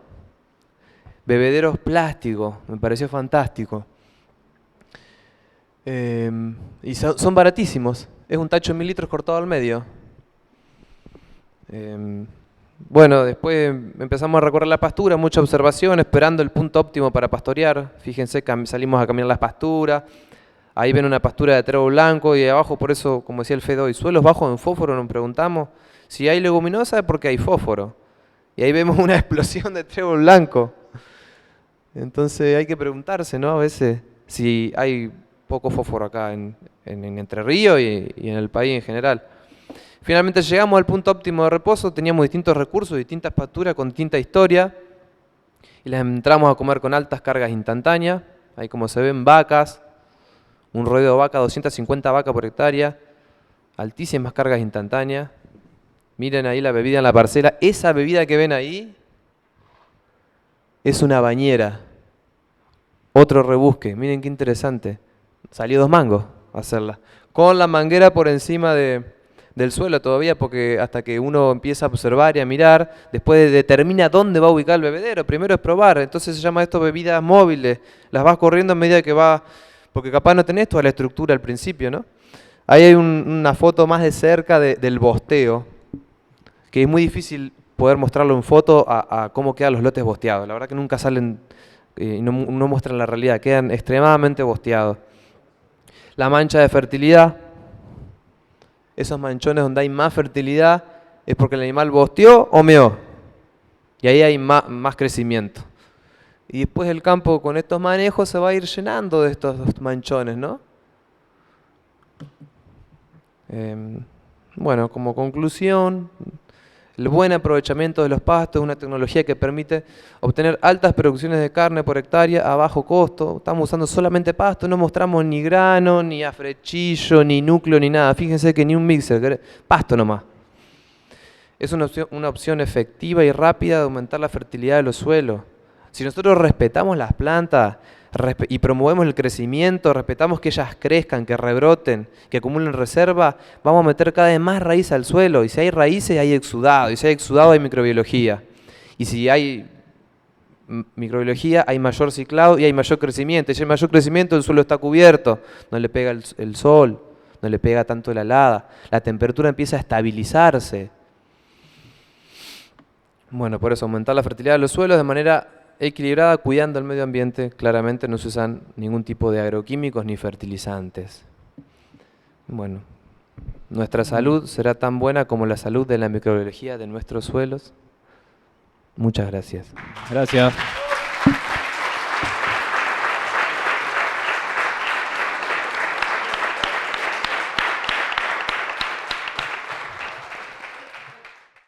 Bebederos plásticos, me pareció fantástico. Y son baratísimos. Es un tacho de 1000 litros cortado al medio. Bueno, después empezamos a recorrer la pastura, mucha observación, esperando el punto óptimo para pastorear. Fíjense, salimos a caminar las pasturas. Ahí ven una pastura de trébol blanco y abajo, por eso, como decía el Fede hoy, suelos bajos en fósforo. Nos preguntamos si hay leguminosa es porque hay fósforo. Y ahí vemos una explosión de trébol blanco. Entonces hay que preguntarse, ¿no? A veces si hay poco fósforo acá en Entre Ríos y en el país en general. Finalmente llegamos al punto óptimo de reposo, teníamos distintos recursos, distintas pasturas con distinta historia. Y las entramos a comer con altas cargas instantáneas. Ahí como se ven vacas, un rodeo de vaca, 250 vacas por hectárea. Altísimas cargas instantáneas. Miren ahí la bebida en la parcela. Esa bebida que ven ahí es una bañera. Otro rebusque, miren qué interesante. Salió 2 mangos hacerla. Con la manguera por encima del suelo todavía, porque hasta que uno empieza a observar y a mirar, después determina dónde va a ubicar el bebedero. Primero es probar, entonces se llama esto bebidas móviles. Las vas corriendo a medida que va, porque capaz no tenés toda la estructura al principio, ¿no? Ahí hay una foto más de cerca del bosteo, que es muy difícil poder mostrarlo en foto a cómo quedan los lotes bosteados. La verdad que nunca salen y no muestran la realidad, quedan extremadamente bosteados. La mancha de fertilidad, esos manchones donde hay más fertilidad es porque el animal bosteó o meó. Y ahí hay más crecimiento. Y después el campo con estos manejos se va a ir llenando de estos manchones, ¿no? Bueno, como conclusión, el buen aprovechamiento de los pastos es una tecnología que permite obtener altas producciones de carne por hectárea a bajo costo. Estamos usando solamente pasto, no mostramos ni grano, ni afrechillo, ni núcleo, ni nada. Fíjense que ni un mixer, pasto nomás. Es una opción efectiva y rápida de aumentar la fertilidad de los suelos. Si nosotros respetamos las plantas y promovemos el crecimiento, respetamos que ellas crezcan, que rebroten, que acumulen reserva, vamos a meter cada vez más raíz al suelo. Y si hay raíces, hay exudado. Y si hay exudado, hay microbiología. Y si hay microbiología, hay mayor ciclado y hay mayor crecimiento. Y si hay mayor crecimiento, el suelo está cubierto. No le pega el sol, no le pega tanto la helada. La temperatura empieza a estabilizarse. Bueno, por eso aumentar la fertilidad de los suelos de manera equilibrada, cuidando el medio ambiente. Claramente no se usan ningún tipo de agroquímicos ni fertilizantes. Bueno, nuestra salud será tan buena como la salud de la microbiología de nuestros suelos. Muchas gracias. Gracias.